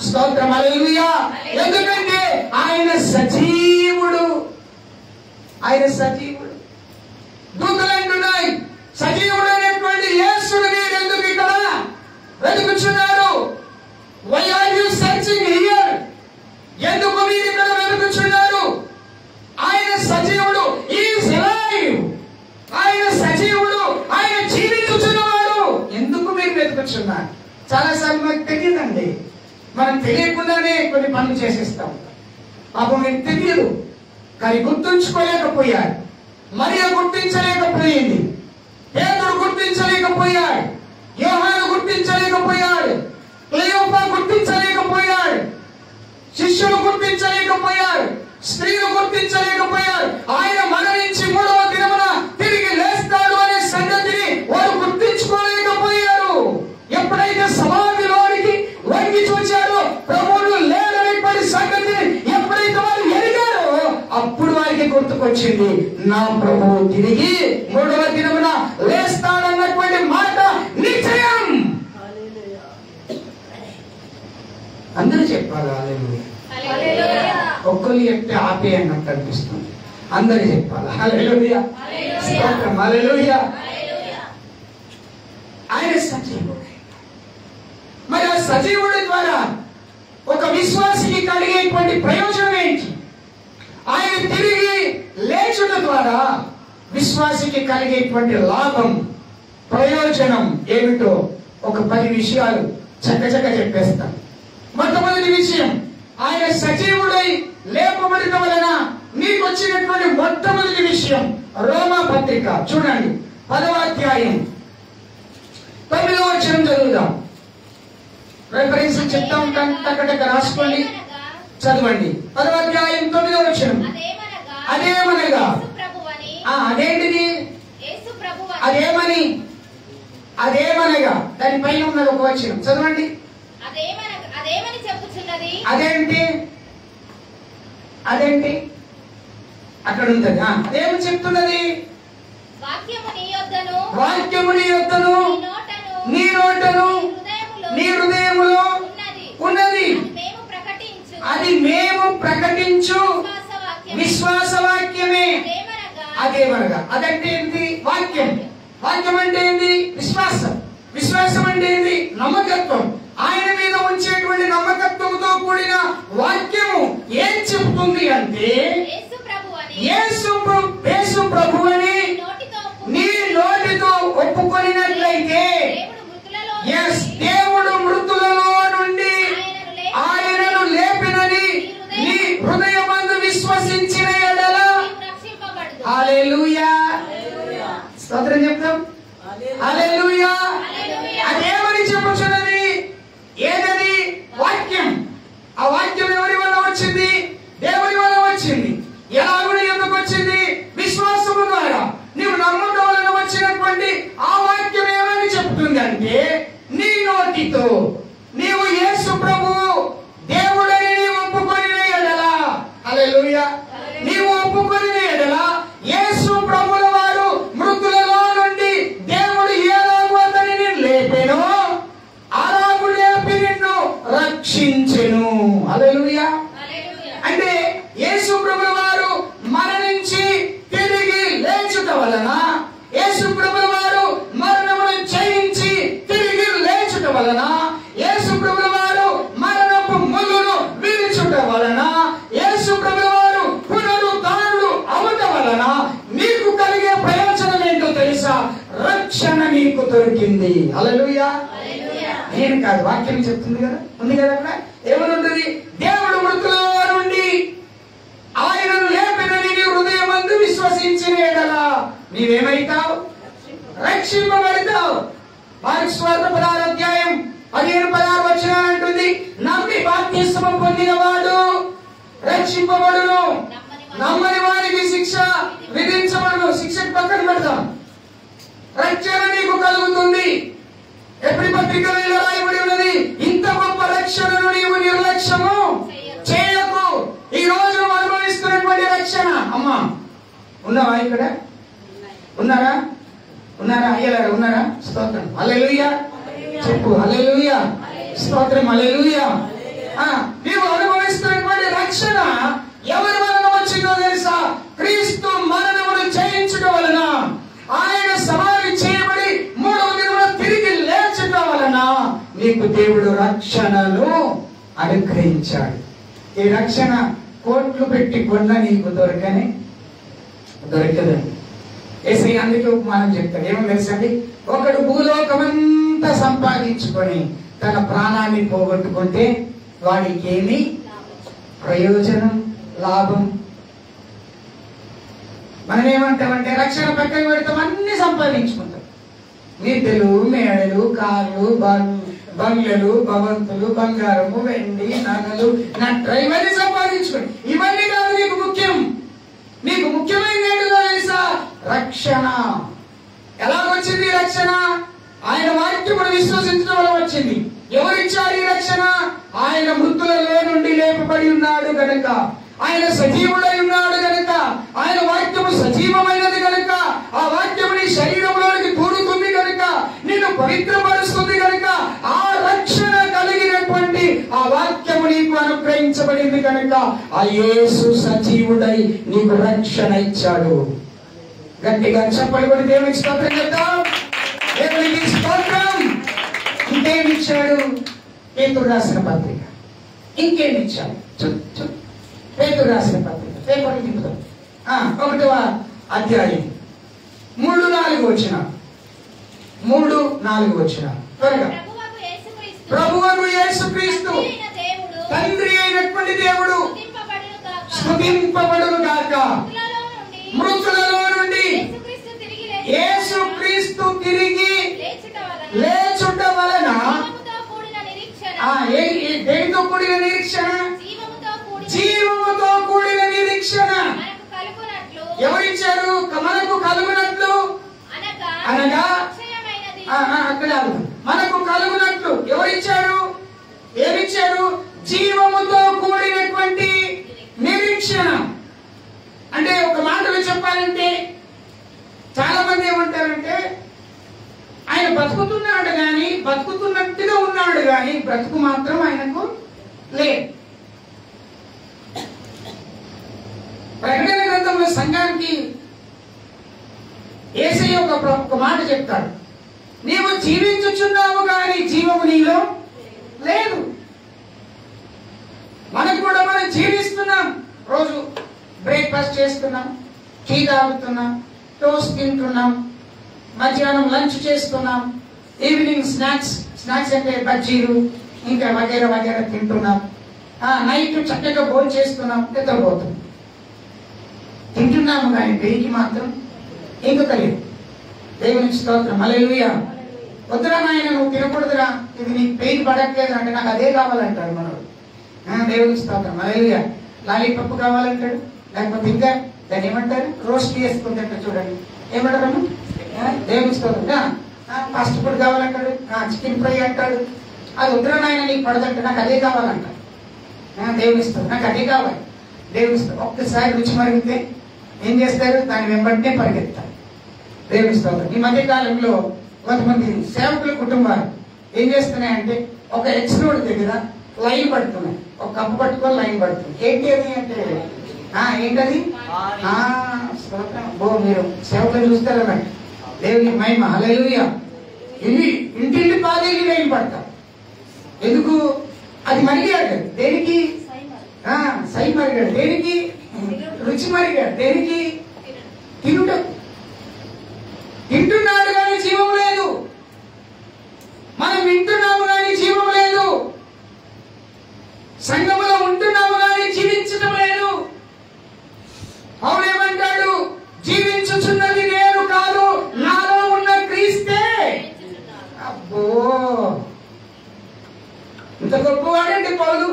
స్తోత్రం, హల్లెలూయా. ఎందుకంటే ఆయన సజీవుడు. ఆయన సజీవుడు. దూతలు అంటున్నాయి, సజీవుడైనటువంటి యేసుని మీరు ఎందుకు ఇక్కడ వెతుకుచున్నారు? Why are you searching here? ఎందుకు మీరు ఇక్కడ వెతుకుచున్నారు? ఆయన సజీవుడు. He is alive. ఆయన సజీవుడు, ఆయన జీవించుచున్నవాడు. ఎందుకు మీరు వెతుకుచున్నారు? చాలాసార్లు మనకు తెలియదండి. మనం తెలియకుండానే కొన్ని పనులు చేసేస్తాం. పాపం మీకు తెలియదు కానీ గుర్తుంచుకోలేకపోయాడు. మరియ గుర్తించలేకపోయింది, పేతురు గుర్తించలేకపోయాడు, యోహాను గుర్తించలేకపోయాడు, క్లెయోపా గుర్తించలేకపోయాడు, శిష్యులు గుర్తించలేకపోయారు, స్త్రీలు గుర్తించలేకపోయారు. ఆయన మరణించి 3వ దినమున తిరిగి లేస్తాడు అనే సంగతిని వారు గుర్తించుకోలేకపోయారు. ఎప్పుడైతే సమాధిలోని ఆయనకి గుర్తుకొచ్చింది, నా ప్రభువు తిరిగి 3వ దినమున లేస్తాడన్నటువంటి మాట నిశ్చయం. అందరూ చెప్పాలి హల్లెలూయా. ఒక్కరు చెప్తే ఆపే అన్నట్టు అనిపిస్తుంది. అందరూ చెప్పాలి హల్లెలూయా. స్తోత్రం హల్లెలూయా. ఆయన సజీవుడు. మరి ఆ సజీవుడి ద్వారా ఒక విశ్వాసికి కలిగేటువంటి ప్రయోజనం ఏంటి? ఆయన తిరిగి లేచుట ద్వారా విశ్వాసికి కలిగేటువంటి లాభం, ప్రయోజనం ఏమిటో ఒక 10 విషయాలు చక్కచక్క చెప్పేస్తాను. మొట్టమొదటి విషయం, ఆయన సజీవుడై లేపబడిన వలన మీకు వచ్చినటువంటి మొట్టమొదటి విషయం, రోమా పత్రిక చూడండి 10వ అధ్యాయం 9వ వచనం చదువుదాం. రెఫరెన్స్ చెప్తా ఉంటాను, టక్కటక్క రాసుకోండి, చదవండి. 10వ అధ్యాయం 9వ వచనం. అదేమనగా అదేంటిది? అదేమనగా దానిపైన ఉన్నది ఒక వచనం చదవండి. అదేంటి అక్కడ ఉంటది. అదేమి చెప్తున్నది? వాక్యము నీ యొద్దను నీ నోటను నీ హృదయములో ఉన్నది, అది మేము ప్రకటించు విశ్వాస వాక్యమే. అదేమనగా అదంటే ఏంటి? వాక్యం. వాక్యం అంటే ఏంటి? విశ్వాసం. విశ్వాసం అంటే ఏంటి? నమ్మకత్వం. ఆయన మీద ఉంచేటువంటి నమ్మకత్వంతో కూడిన వాక్యము ఏం చెప్తుంది అంటే, యేసు ప్రభువని నీ నోటితో ఒప్పుకొనినట్లయితే దేవుడు మృతులలో నుండి ఆయనను లేపినని నీ హృదయమందు విశ్వసించిన యెడల హల్లెలూయా. స్తోత్రం చెప్తాం. హల్లెలూయా. అదేమని చెప్పుచున్నది? ఏదది? వాక్యం. ఆ వాక్యం ఎవరి వల్ల వచ్చింది? దేవుని వల్ల వచ్చింది. ఎలాగుని ఎందుకు వచ్చింది? విశ్వాసము ద్వారా. నీవు నమ్మకం వలన వచ్చినటువంటి ఆ వాక్యం ఏమని చెప్తుంది అంటే, నీ నోటితో నీవు యేసు ప్రభువు దేవుడని నీవు ఒప్పుకొనిన యెడల, హల్లెలూయా, నీవు ఒప్పుకొనిన యెడల యేసు ప్రభుల వారు మృతులలో నుండి దేవుడు ఎలాగూ అతనిని లేపెనో అలాగు లేపి నిన్ను రక్షించెను. హల్లెలూయా. అంటే యేసు ప్రభుల వారు మరణించి తిరిగి లేచుట వలన, యేసు ప్రభుల వారు మరణమును జయించి తిరిగి లేచుట వలన, యేసు ప్రభుల వారు మరణపు ముళ్ళును విరిచుట వలన, యేసు ప్రభుల వారు పునరుద్ధానుడు అవుట వలన నీకు కలిగే ప్రయోజనం ఏంటో తెలుసా? రక్షణ నీకు దొరికింది. హల్లెలూయా. నేను కాదు, వాక్యం చెప్తుంది కదా, ఉంది కదా అక్కడ. ఏమనుంటుంది? దేవుడు మృతులలో నుండి ఆయనను లేపినని నీ హృదయమందు విశ్వసించిన యెడల నీవేమైతావు? రక్షింపబడతావు. మార్కు సువార్త 16వ అధ్యాయం 15-16 వచనాలు అంటుంది, నమ్మి బాప్తిస్మం పొందిన వాడు రక్షింపబడును, నమ్మని వారికి శిక్ష విధించబడును. శిక్షకు పక్కన పెడతాం. రక్షణ నీకు కలుగుతుంది. ఎప్పుడు పత్రికలో ఇలా రాయబడి ఉన్నది, ఇంత గొప్ప రక్షణను నీవు నిర్లక్ష్యము చేయకు. ఈ రోజు అనుభవిస్తున్నటువంటి రక్షణ. అమ్మా ఉన్నావా? ఇక్కడ ఉన్నారా? అయ్యలారా ఉన్నారా? స్తోత్రం హల్లెలూయా. చెప్పు హల్లెలూయా. స్తోత్రం హల్లెలూయా. నీవు అనుభవిస్తున్నటువంటి రక్షణ ఎవరి వలన వచ్చిందో తెలుసా? క్రీస్తు మరణమును జయించడం వలన, ఆయన సమాధి చేయబడి 3వ దినమున తిరిగి లేచడం వలన నీకు దేవుడు రక్షణను అనుగ్రహించాడు. ఈ రక్షణ కోట్లు పెట్టి కొన్న నీకు దొరకదండి. యేసయ్య అందుకే ఉపమానం చెప్తాడు. ఏమో తెలుసండి, ఒకడు భూలోకమంతా సంపాదించుకొని తన ప్రాణాన్ని పోగొట్టుకుంటే వాడికి ఏమి ప్రయోజనం, లాభం? మనం ఏమంటామంటే రక్షణ పక్కన పెడతాం, అన్ని సంపాదించుకుంటాం. నిధులు, మేడలు, కార్లు, బంగ్లలు, భవంతులు, బంగారము, వెండి, నగలు, నట్ర ఇవన్నీ సంపాదించుకోండి. ఇవన్నీ కాదు నీకు ముఖ్యం. నీకు ముఖ్యమైన ఏంటో తెలుసా? రక్షణ. ఎలాగొచ్చింది రక్షణ? ఆయన వాక్యమును విశ్వసించడం వల్ల వచ్చింది. ఎవరిచ్చారు ఈ రక్షణ? ఆయన మృతులలో నుండి లేపబడి ఉన్నాడు గనుక, ఆయన సజీవుడై ఉన్నాడు గనుక కనుక ఆ యేసు సజీవుడై నీకు రక్షణ ఇచ్చాడు. గట్టిగా చెప్పలు కూడా దేవునికి స్తోత్రం చెప్తాం. దేవునికి స్తోత్రం. ఇంకేమి ఇచ్చాడు? పేతురు రాసిన పత్రిక. ఇంకేమి ఇచ్చాడు? పేతురు రాసిన పత్రిక పేపర్లు తిప్పుతాం. 1వ అధ్యాయం 3-4 వచ్చిన 3-4 వచ్చిన త్వరగా. ప్రభువగు యేసుక్రీస్తు తండ్రి అయినటువంటి దేవుడు స్తుతింపబడును గాక. మృతులలో నుండి యేసుక్రీస్తు తిరిగి లేచుట వలన దేనితో కూడిన నిరీక్షణ? జీవముతో కూడిన నిరీక్షణ ఎవరిచ్చారు? మనకు కలుగునట్లు అనగా అక్కడ మనకు కలుగునట్లు ఎవరిచ్చారు? ఏమిచ్చారు? జీవముతో కూడినటువంటి నిరీక్షణ. అంటే ఒక మాటలో చెప్పాలంటే చాలా మంది ఏమంటారంటే ఆయన బతుకుతున్నాడు గాని, బతుకుతున్నట్టుగా ఉన్నాడు గాని బ్రతుకు మాత్రం ఆయనకు లేదు. ప్రకటన గ్రంథంలో సంఘానికి యేసయ్య ఒక మాట చెప్తాడు, నీవు జీవించుచున్నావు గాని జీవము నీలో లేదు. మనకు కూడా మనం జీవిస్తున్నాం. రోజు బ్రేక్ఫాస్ట్ చేస్తున్నాం, టీ తాగుతున్నాం, టోస్ట్ తింటున్నాం, మధ్యాహ్నం లంచ్ చేస్తున్నాం, ఈవినింగ్ స్నాక్స్ అంటే బజ్జీలు ఇంకా వగేర వగేర తింటున్నాం, నైట్ చక్కగా భోజనం చేస్తున్నాం, నిద్రపోతున్నాం. తింటున్నాము కానీ దేనికి మాత్రం ఇంకలేదు. దేవునికి స్తోత్రం. హల్లెలూయా. వద్దురా నాయన నువ్వు తినకూడదురా, ఇది నీకు పెయిన్ పడట్లేదు అంటే నాకు అదే కావాలంటాడు మనోడు. దేవునికి స్తోత్రం. హల్లెలూయా. లాలీపప్పు కావాలంటాడు, లేకపోతే ఇంకా దాన్ని ఏమంటారు, రోస్ట్ చేసుకుంటాడు. చూడండి ఏమంటారు, దేవునికి స్తోత్రం. ఫాస్ట్ ఫుడ్ కావాలంటాడు, చికెన్ ఫ్రై అంటాడు. అది వద్దురా నాయన నీకు పడదంటే నాకు అదే కావాలంటాడు. దేవునికి స్తోత్రం. నాకు అదే కావాలి. దేవునికి స్తోత్రం. ఒక్కసారి రుచి మరిగితే ఏం చేస్తారు? దాని వెంబడినే పరిగెత్తారు. దేవునికి స్తోత్రం. ఈ మధ్య కాలంలో కొంతమంది సేవకుల కుటుంబాలు ఏం చేస్తున్నాయంటే ఒక ఎక్స్రోడ్ దగ్గర లైన్ పడుతున్నాయి, ఒక కప్పు పట్టుకొని లైన్ పడుతుంది. ఏంటి అది అంటే ఏంటది? మీరు సేవకులు చూస్తారన్నమాట. దేవుని మహిమ. హల్లెలూయా. ఇంటింటి పాదేకి లైన్ పడతారు. ఎందుకు? అది మరిగాడు. దేనికి? సై మరిగాడు. దేనికి? రుచి మరిగాడు. దేనికి? తినుట. తింటున్నాడు కానీ జీవం లేదు. మనం వింటున్నాము కానీ జీవం లేదు. సంఘములో ఉంటున్నాము కానీ జీవించడం లేదు. అవునేమంటాడు? జీవించుచున్నది నేను కాదు, నాలో ఉన్న క్రీస్తే. అబ్బో, ఇంత గొప్పవాడండి పౌలు.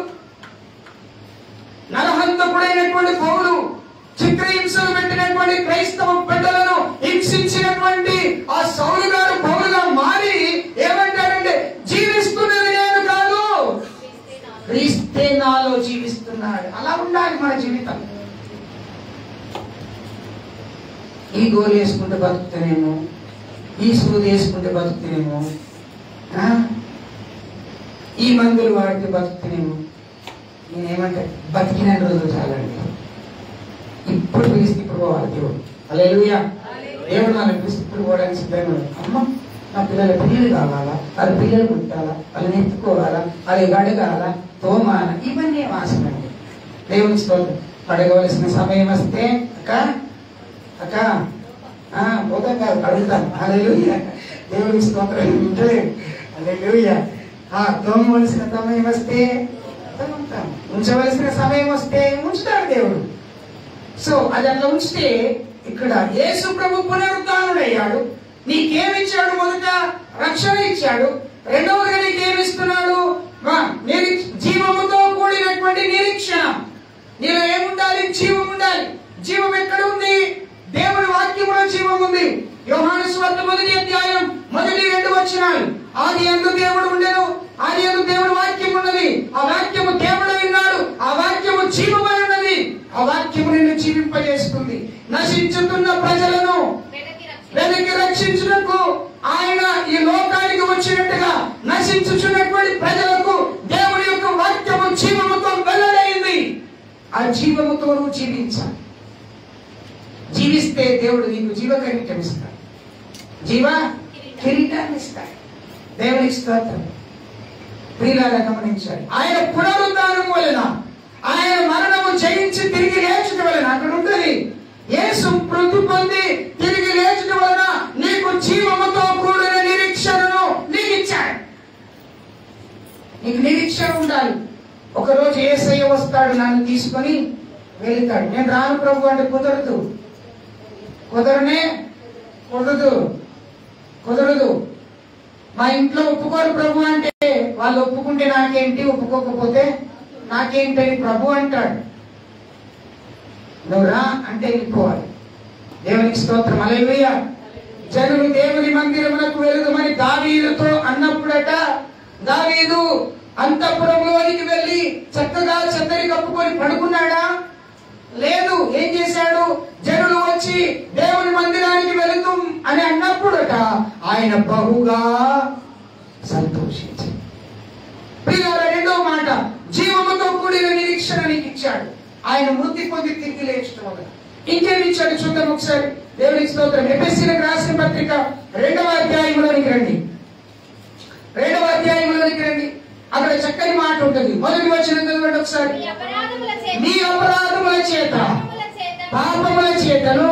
నరహంతకుడైనటువంటి పౌలు చిత్రహింసలు పెట్టినటువంటి క్రైస్తవ బిడ్డలను హింసించినటువంటి ఆ సౌలు గారు పౌలుగా మారి ఏమంటాడంటే జీవిస్తున్నది నేను కాదు, క్రీస్తే నాలో జీవిస్తున్నాడు. అలా ఉండాలి మన జీవితం. ఈ గోలు వేసుకుంటే బతుకుతానేమో, ఈ సూది వేసుకుంటే బతుకుతానేమో, ఈ మందులు వాడితే బతుకుతానేమో. నేనేమంటే బతికిన రోజులు చాలండి. ఇప్పుడు పిలిస్తే ఇప్పుడు పోవాలి దేవుడు. హల్లెలూయా. దేవుడు నన్ను పిలిస్తే ఇప్పుడు పోవడానికి సిద్ధంగా ఉంది. అమ్మ నా పిల్లల పిల్లలు కావాలా, వాళ్ళ పిల్లలు పుట్టాలా, వాళ్ళని ఎత్తుకోవాలా, అది గడగాల, తోమాల, ఇవన్నీ ఆశనండి. దేవుని స్తోత్రం. అడగవలసిన సమయం వస్తే అక్క పోతాం కాదు, అడుగుతాను. హల్లెలూయా. దేవుని స్తోత్రం. ఉంటలేదు. హల్లెలూయా. తోమవలసిన సమయం వస్తే తోముతాం, ఉంచవలసిన సమయం వస్తే ఉంచుతాడు దేవుడు. సో అది అట్లా ఉంచితే ఇక్కడ యేసు ప్రభు పునరుద్ధానుడయ్యాడు. నీకేమిచ్చాడు? మొదట రక్షణ ఇచ్చాడు. రెండవదిగా నీకేమిస్తున్నాడు? జీవముతో కూడినటువంటి నిరీక్షణ. నీలో ఏముండాలి? జీవం ఉండాలి. జీవం ఎక్కడ ఉంది? దేవుని వాక్యంలో జీవం ఉంది. యోహాను సువార్త 1వ అధ్యాయం 1-2 వచనాలు. ఆదియందు దేవుడు ఉండెను, ఆదియందు దేవుని వాక్యం ఉన్నది, ఆ వాక్యము దేవుడు విన్నాడు, ఆ వాక్యము జీవమై ఉన్నది, ఆ వాక్యము నిన్ను జీవింపజేస్తుంది. నశించుతున్న ప్రజలను వెనక్కి రక్షించుటకు ఆయన ఈ లోకానికి వచ్చినట్టుగా నశించుచున్నటువంటి ప్రజలకు దేవుని యొక్క వాక్యము జీవముతో వెల్లడైంది. ఆ జీవముతో నువ్వు జీవించాలి. జీవిస్తే దేవుడు నీకు జీవ కిరీటం ఇస్తాడు, జీవ కిరీటాన్ని ఇస్తాడు. దేవునికి స్తోత్రం. ప్రియులారా గమనించాలి, ఆయన పునరుద్ధానం వలన, ఆయన మరణము జయించి తిరిగి లేచుట వలన, అక్కడ ఉంటుంది యేసు మృతి పొంది తిరిగి లేచుట వలన నీకు జీవముతో కూడిన నిరీక్షణను నీకు ఇచ్చాడు. నీకు నిరీక్షణ ఉండాలి. ఒకరోజు యేసయ్య వస్తాడు, నన్ను తీసుకొని వెళ్తాడు. నేను రాను ప్రభు అంటే కుదరదు, కుదరదు. మా ఇంట్లో ఒప్పుకోరు ప్రభు అంటే, వాళ్ళు ఒప్పుకుంటే నాకేంటి, ఒప్పుకోకపోతే నాకేంటని ప్రభు అంటాడు. నువ్వు రా అంటే వెళ్ళిపోవాలి. దేవునికి స్తోత్రం. హల్లెలూయా. జనులు దేవుని మందిరమునకు వెళుదమని దావీదుతో అన్నప్పుడట, దావీదు అంతఃపురంలోనికి వెళ్ళి చక్కగా చందరి కప్పుకొని పడుకున్నాడా? లేదు. ఏం చేశాడు? జనులు వచ్చి దేవుని మందిరానికి వెళుతాం అని అన్నప్పుడట ఆయన బహుగా సంతోషించాడు. ప్రియులారా, రెండో మాట, జీవముతో కూడిన నిరీక్షణ నీకు ఇచ్చాడు. ఆయన మృతి పొంది తిరిగి లేచడం వల్ల ఇంకేమి ఇచ్చాడు చూద్దాం ఒకసారి. దేవునికి స్తోత్రం. ఎఫెసీయులకు రాసిన పత్రిక 2వ అధ్యాయంలోనికి రండి. 2వ అధ్యాయంలోనికి రండి. అక్కడ చక్కని మాట ఉంటుంది. మొదటి వచనం చదవండి ఒకసారి. మీ అపరాధముల చేత పాపముల చేతను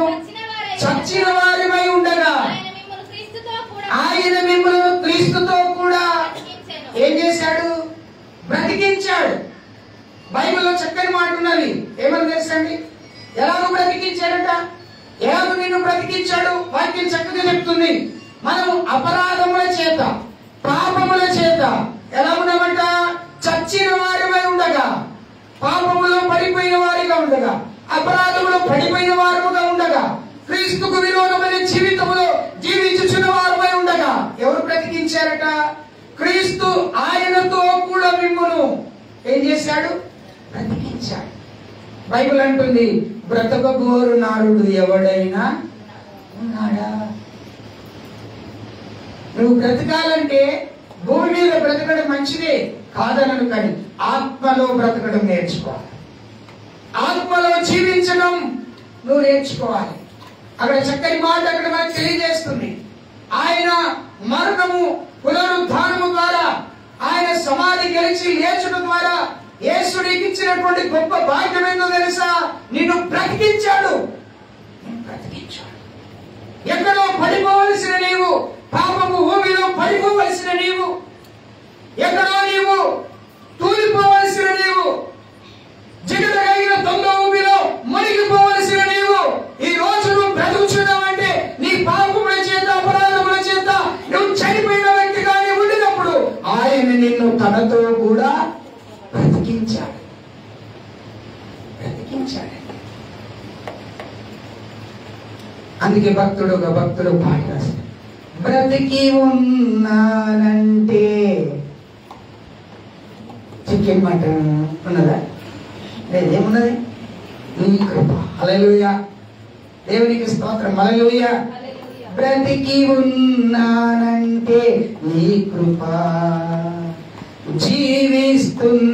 చచ్చిన వారిమై ఉండగా ఆయన మిమ్మల్ని క్రీస్తుతో కూడా ఏం చేశాడు? బ్రతికించాడు. బైబిల్లో చక్కని మాట ఉన్నది. ఏమని తెలుసండి? ఎలాగో బ్రతికించాడట, ఎలాగో నిన్ను బ్రతికించాడు వాక్యం చక్కగా చెప్తుంది. మనం అపరాధముల చేత పాపముల చేత ఎలా ఉన్నామంట? చచ్చిన వారిపై ఉండగా, పాపములో పడిపోయిన వారిగా ఉండగా, అపరాధములో పడిపోయిన వారుగా ఉండగా, క్రీస్తుకు విరోధమైన జీవితంలో జీవించుచున్న వారిపై ఉండగా ఎవరు బ్రతికించారట? క్రీస్తు ఆయనతో కూడా మిమ్మును ఏం చేశాడు? బ్రతికించాడు. బైబిల్ అంటుంది, బ్రతకగోరు నారుడు ఎవడైనా ఉన్నాడా? నువ్వు బ్రతకాలంటే భూమి మీద బ్రతకడం మంచిదే కాదనను, కానీ ఆత్మలో బ్రతకడం నేర్చుకోవాలి. ఆత్మలో జీవించడం నువ్వు నేర్చుకోవాలి. అక్కడ చక్కని మాట అక్కడ మనకు తెలియజేస్తుంది. ఆయన మరణము పునరుద్ధానము ద్వారా, ఆయన సమాధి గెలిచి లేచడం ద్వారా యేసు నీకు ఇచ్చినటువంటి గొప్ప భాగ్యం ఏందో తెలుసా? నిన్ను బ్రతికించాడు. ఎక్కడో పడిపోవలసిన నీవు, పాపము భూమిలో పడిపోవలసిన నీవు, ఎక్కడో నీవు తూలిపోవలసిన నీవు, జిగటగలిగిన దొంగ ఊబిలో మునిగిపోవలసిన నీవు ఈ రోజు నువ్వు బ్రతుకుచున్నావంటే నీ పాపముల చేత అపరాధముల చేత నువ్వు చనిపోయిన వ్యక్తిగానే ఉండినప్పుడు ఆయన నిన్ను తనతో కూడా బ్రతికించాడు. అందుకే భక్తుడు పాట రాశాడు, బ్రతికి ఉన్నానంటే. చికెన్ మటన్ ఉన్నదా? లేదేమున్నది? నీ కృప. హల్లెలూయా. దేవునికి స్తోత్రం. హల్లెలూయా. బ్రతికి ఉన్నానంటే నీ కృప, జీవిస్తున్నానంటే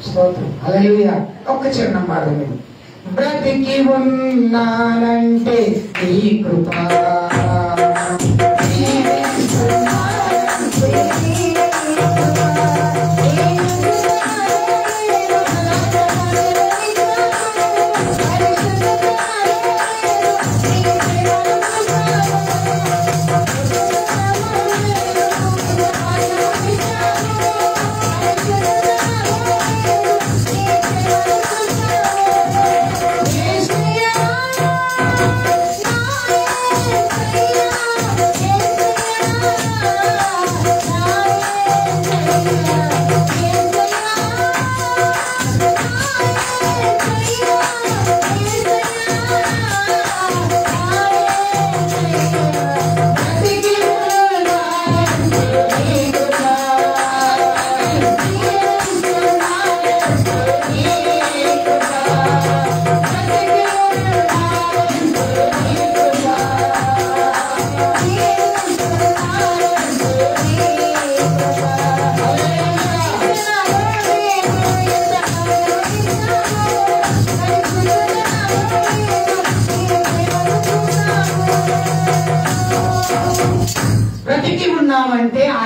స్తోత్రం. హల్లెలూయా. ఒక్క చరణం పాడండి. బ్రతికి ఉన్నానంటే నీ కృప,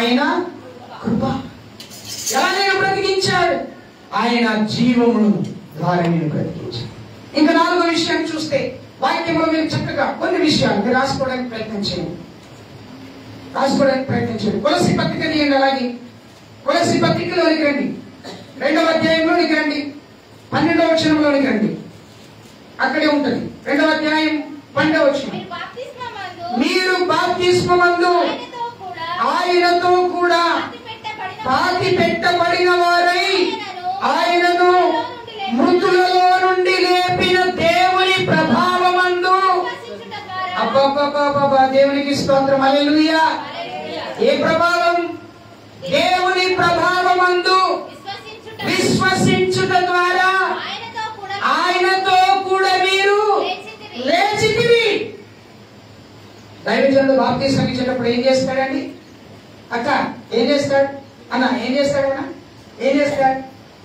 ఆయన కృప. ఎలా నేను బ్రతికించాడు? ఆయన జీవమును ద్వారా నేను బ్రతికించాడు. ఇంకా 4వ విషయాన్ని చూస్తే వాక్యంలో మీరు చక్కగా కొన్ని విషయాలు మీరు రాసుకోవడానికి ప్రయత్నం చేయండి. కొలస్సీ పత్రిక తీయండి. అలాగే కొలస్సీ పత్రికలోనికి రండి. 2వ అధ్యాయంలోనికి రండి. 12వ వచనంలోనికి రండి. అక్కడే ఉంటుంది. 2వ అధ్యాయం 12వ వచనం. మీరు బాప్తిస్మమందు ఆయనతో కూడా పాతి పెట్టబడిన వారై ఆయనను మృతులలో నుండి లేపిన దేవుని ప్రభావమందు. అబ్బబ్బబ్బబ్బా, దేవునికి స్తోత్రం. హల్లెలూయా. ఏ ప్రభావం? దేవుని ప్రభావమందు విశ్వసించుట ద్వారా ఆయనతో కూడా మీరు లేచితిరి. దైవజనుడు బాప్తిస్మం ఇచ్చేటప్పుడు ఏం చేస్తాడండి? అక్క ఏం చేస్తాడు? అన్న ఏం చేస్తాడు? అన్న ఏం చేస్తాడు?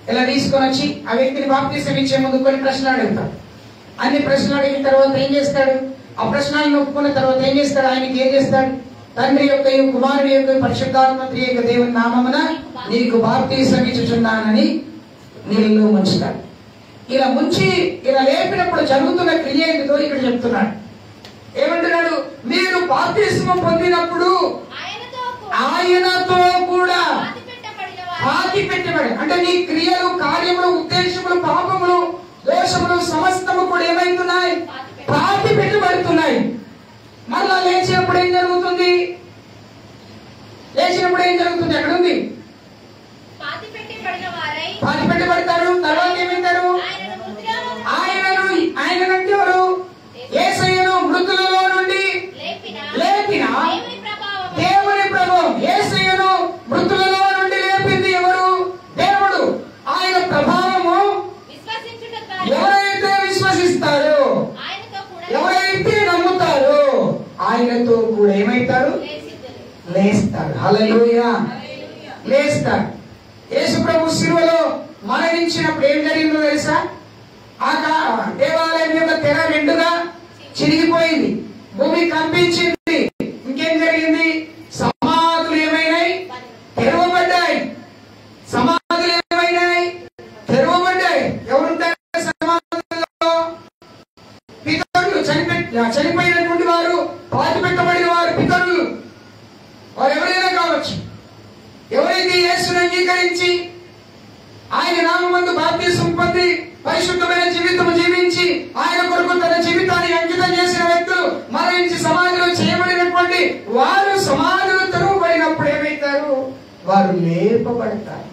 ఇలా తీసుకొని వచ్చి ఆ వ్యక్తిని బాప్తిస్మం ఇచ్చే ముందు కొన్ని ప్రశ్నలు అడుగుతాడు. అన్ని ప్రశ్నలు అడిగిన తర్వాత ఏం చేస్తాడు? ఆ ప్రశ్నలను ఒప్పుకున్న తర్వాత ఏం చేస్తాడు? ఆయనకి ఏం చేస్తాడు? తండ్రి యొక్క కుమారుని యొక్క పరిశుద్ధాత్మ యొక్క దేవుని నామమున నీకు బాప్తిస్మం ఇచ్చుచున్నానని నీళ్ళు ముంచుతాడు. ఇలా ముంచి ఇలా లేపినప్పుడు జరుగుతున్న క్రియ ఏంటిదో ఇక్కడ చెప్తున్నాడు. ఏమంటున్నాడు? మీరు బాప్తిస్మం పొందినప్పుడు ఆయనతో కూడా పాతి పెట్టబడి, అంటే నీ క్రియలు, కార్యములు, ఉద్దేశములు, పాపములు, దోషములు సమస్తము కూడా ఏమైతున్నాయి? పాతి పెట్టబడుతున్నాయి. మరలా లేచినప్పుడు ఏం జరుగుతుంది? అక్కడ ఉంది పాతి పెట్టబడతారు. తర్వాత ఏమైతారు? ఆయనంటే ఎవరు? యేసయ్యను మృతులలో నుండి లేపిన దేవుని ప్రభావం. యేసయ్యను మృతులలో నుండి లేపింది ఎవరు? దేవుడు. ఆయన ప్రభావము ఎవరైతే విశ్వసిస్తారో, ఎవరైతే నమ్ముతారో ఆయనతో కూడా ఏమైతారు? లేస్తారు. హల్లెలూయా. లేస్తారు. యేసు ప్రభు శిలువలో మరణించినప్పుడు ఏం జరిగిందో తెలుసా? ఆ దేవాలయం యొక్క తెర రెండుగా చిరిగిపోయింది. భూమి కంపించింది. ఇంకేం జరిగింది? సమాధులు ఏమైనాయి? తెరవబడ్డాయి. సమాధులు ఏమైనాయి? తెరవబడ్డాయి. ఎవరుంటారు సమాధుల్లో? పితరులు, చనిపోయినటువంటి వారు, పాతి పెట్టబడిన వారు, పితరులు. వారు ఎవరైనా కావచ్చు. ఎవరైతే యేసును అంగీకరించి ఆయన నామమందు బాప్తిస్మం పొంది పరిశుద్ధమైన జీవితం జీవించి ఆయన కొరకు తన జీవితాన్ని అంకితం చేసిన వ్యక్తులు మరణించి సమాధిలో చేయబడినటువంటి వారు సమాధులు తెరవబడినప్పుడు ఏమైతారు? వారు లేపబడతారు.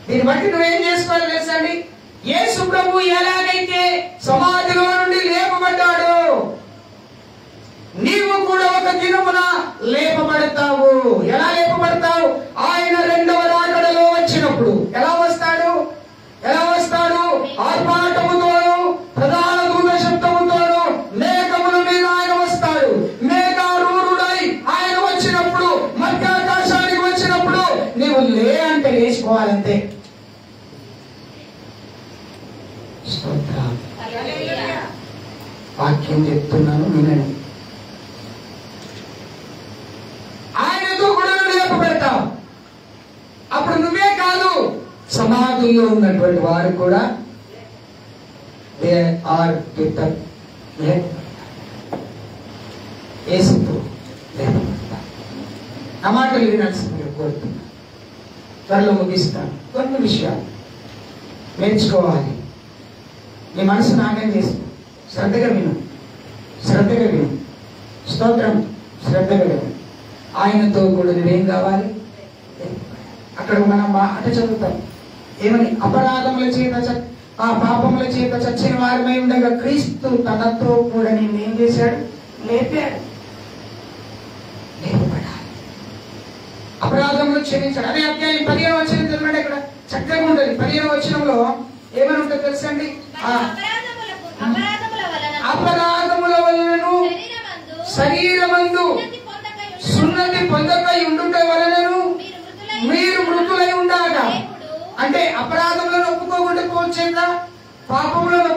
దీన్ని బట్టి నువ్వేం చేసుకోవాలి తెలుసండి? యేసు ప్రభు ఎలాగైతే సమాధిలో నుండి లేపబడ్డాడో నీవు కూడా ఒక దినమున లేపబడతావు. ఎలా లేపబడతావు? ఆయన 2వ రాకడలో వచ్చినప్పుడు ఎలా వస్తాడు? ఆర్భాటముతోను ప్రధాన దూత శబ్దముతోను మేఘముల మీద ఆయన వస్తాడు. మేఘారూఢుడై ఆయన వచ్చినప్పుడు, మధ్యాకాశానికి వచ్చినప్పుడు నీవు లే అంటే లేచిపోవాలంతే. వాక్యం చెప్తున్నాను, వినండి. ఆయనతో కూడా లేపబెడతావు. అప్పుడు నువ్వే కాదు, సమాధుల్లో ఉన్నటువంటి వారు కూడా ఆ మాటలు వినాల్సిందిగా కోరుతున్నా. త్వరలో ముగిస్తాను. కొన్ని విషయాలు నేర్చుకోవాలి. నీ మనసు నాగం చేసుకో. శ్రద్ధగా విను. స్తోత్రం. శ్రద్ధగా విను. ఆయనతో కూడా నువ్వేం కావాలి? అక్కడ మనం మాట చదువుతాం. ఏమని? అపరాధముల చేత ఆ పాపముల చేత చచ్చిన వారమై ఉండగా క్రీస్తు తనతో కూడా నేను ఏం చేశాడు? లేపాడు. లేపబడాలి. అపరాధములు క్షమించాడు. అదే అధ్యాయం 15వ వచనం చదవండి. అక్కడ చక్కగా ఉంటుంది. 15వ వచనంలో ఏమని ఉంటుంది తెలుసండి? అపరాధముల వలనను శరీరమందు సున్నతి పొందక ఉండుట వలనను మీరు మృతులై ఉండగా. అంటే అపరాధములను ఒప్పుకోకుండా పోచేత, పాపములను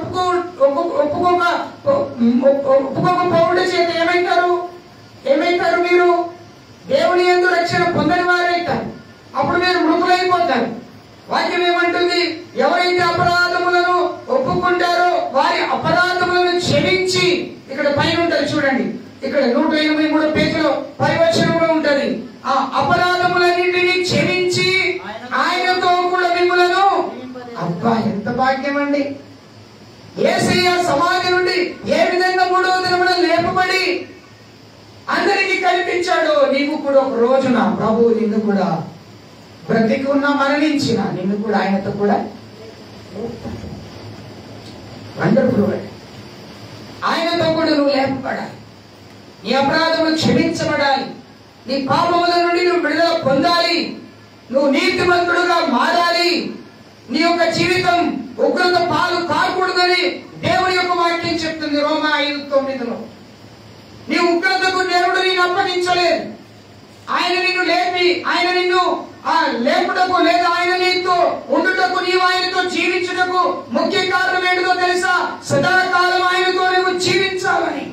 ఒప్పుకోకపోవడం చేత ఏమైతారు? మీరు దేవుని యందు రక్షణ పొందని వారైతారు. అప్పుడు మీరు మృతులైపోతారు. వాక్యం ఏమంటుంది? ఎవరైతే అపరాధములను ఒప్పుకుంటారో వారి అపరాధములను క్షమించి, ఇక్కడ పైన ఉంటుంది చూడండి, ఇక్కడ 183 పేజీలో 10వ వచనంలో ఉంటది, ఆ అపరాధములన్నింటినీ క్షమించి ఆయనతో కూడా మిమ్ములను. అబ్బా, ఎంత భాగ్యం అండి! యేసయ్య సమాధి నుండి ఏ విధంగా 3వ దినమున లేపబడి అందరికీ కనిపించాడు. నీకు కూడా ఒక రోజున ప్రభువు నిన్ను కూడా బ్రతికి ఉన్న మరణించిన నిన్ను కూడా ఆయనతో కూడా వండర్ఫుల్. ఆయనతో కూడా నువ్వు లేపబడాలి. నీ అపరాధములు క్షమించబడాలి. నీ పాపముల నుండి నువ్వు విడుదల పొందాలి. నువ్వు నీతిమంతుడుగా మారాలి. నీ యొక్క జీవితం ఉగ్రత పాలు కాకూడదని దేవుని యొక్క వాక్యం చెప్తుంది రోమా 5:9. నీ ఉగ్రతకు దేవుడు నిన్ను అప్పగించలేదు. ఆయన నిన్ను లేపి, ఆయన నిన్ను లేపుటకు లేదా ఆయన నీతో ఉండుటకు, నీవు ఆయనతో జీవించుటకు ముఖ్య కారణం ఏంటో తెలుసా? సదాకాలం ఆయనతో నువ్వు జీవించాలని.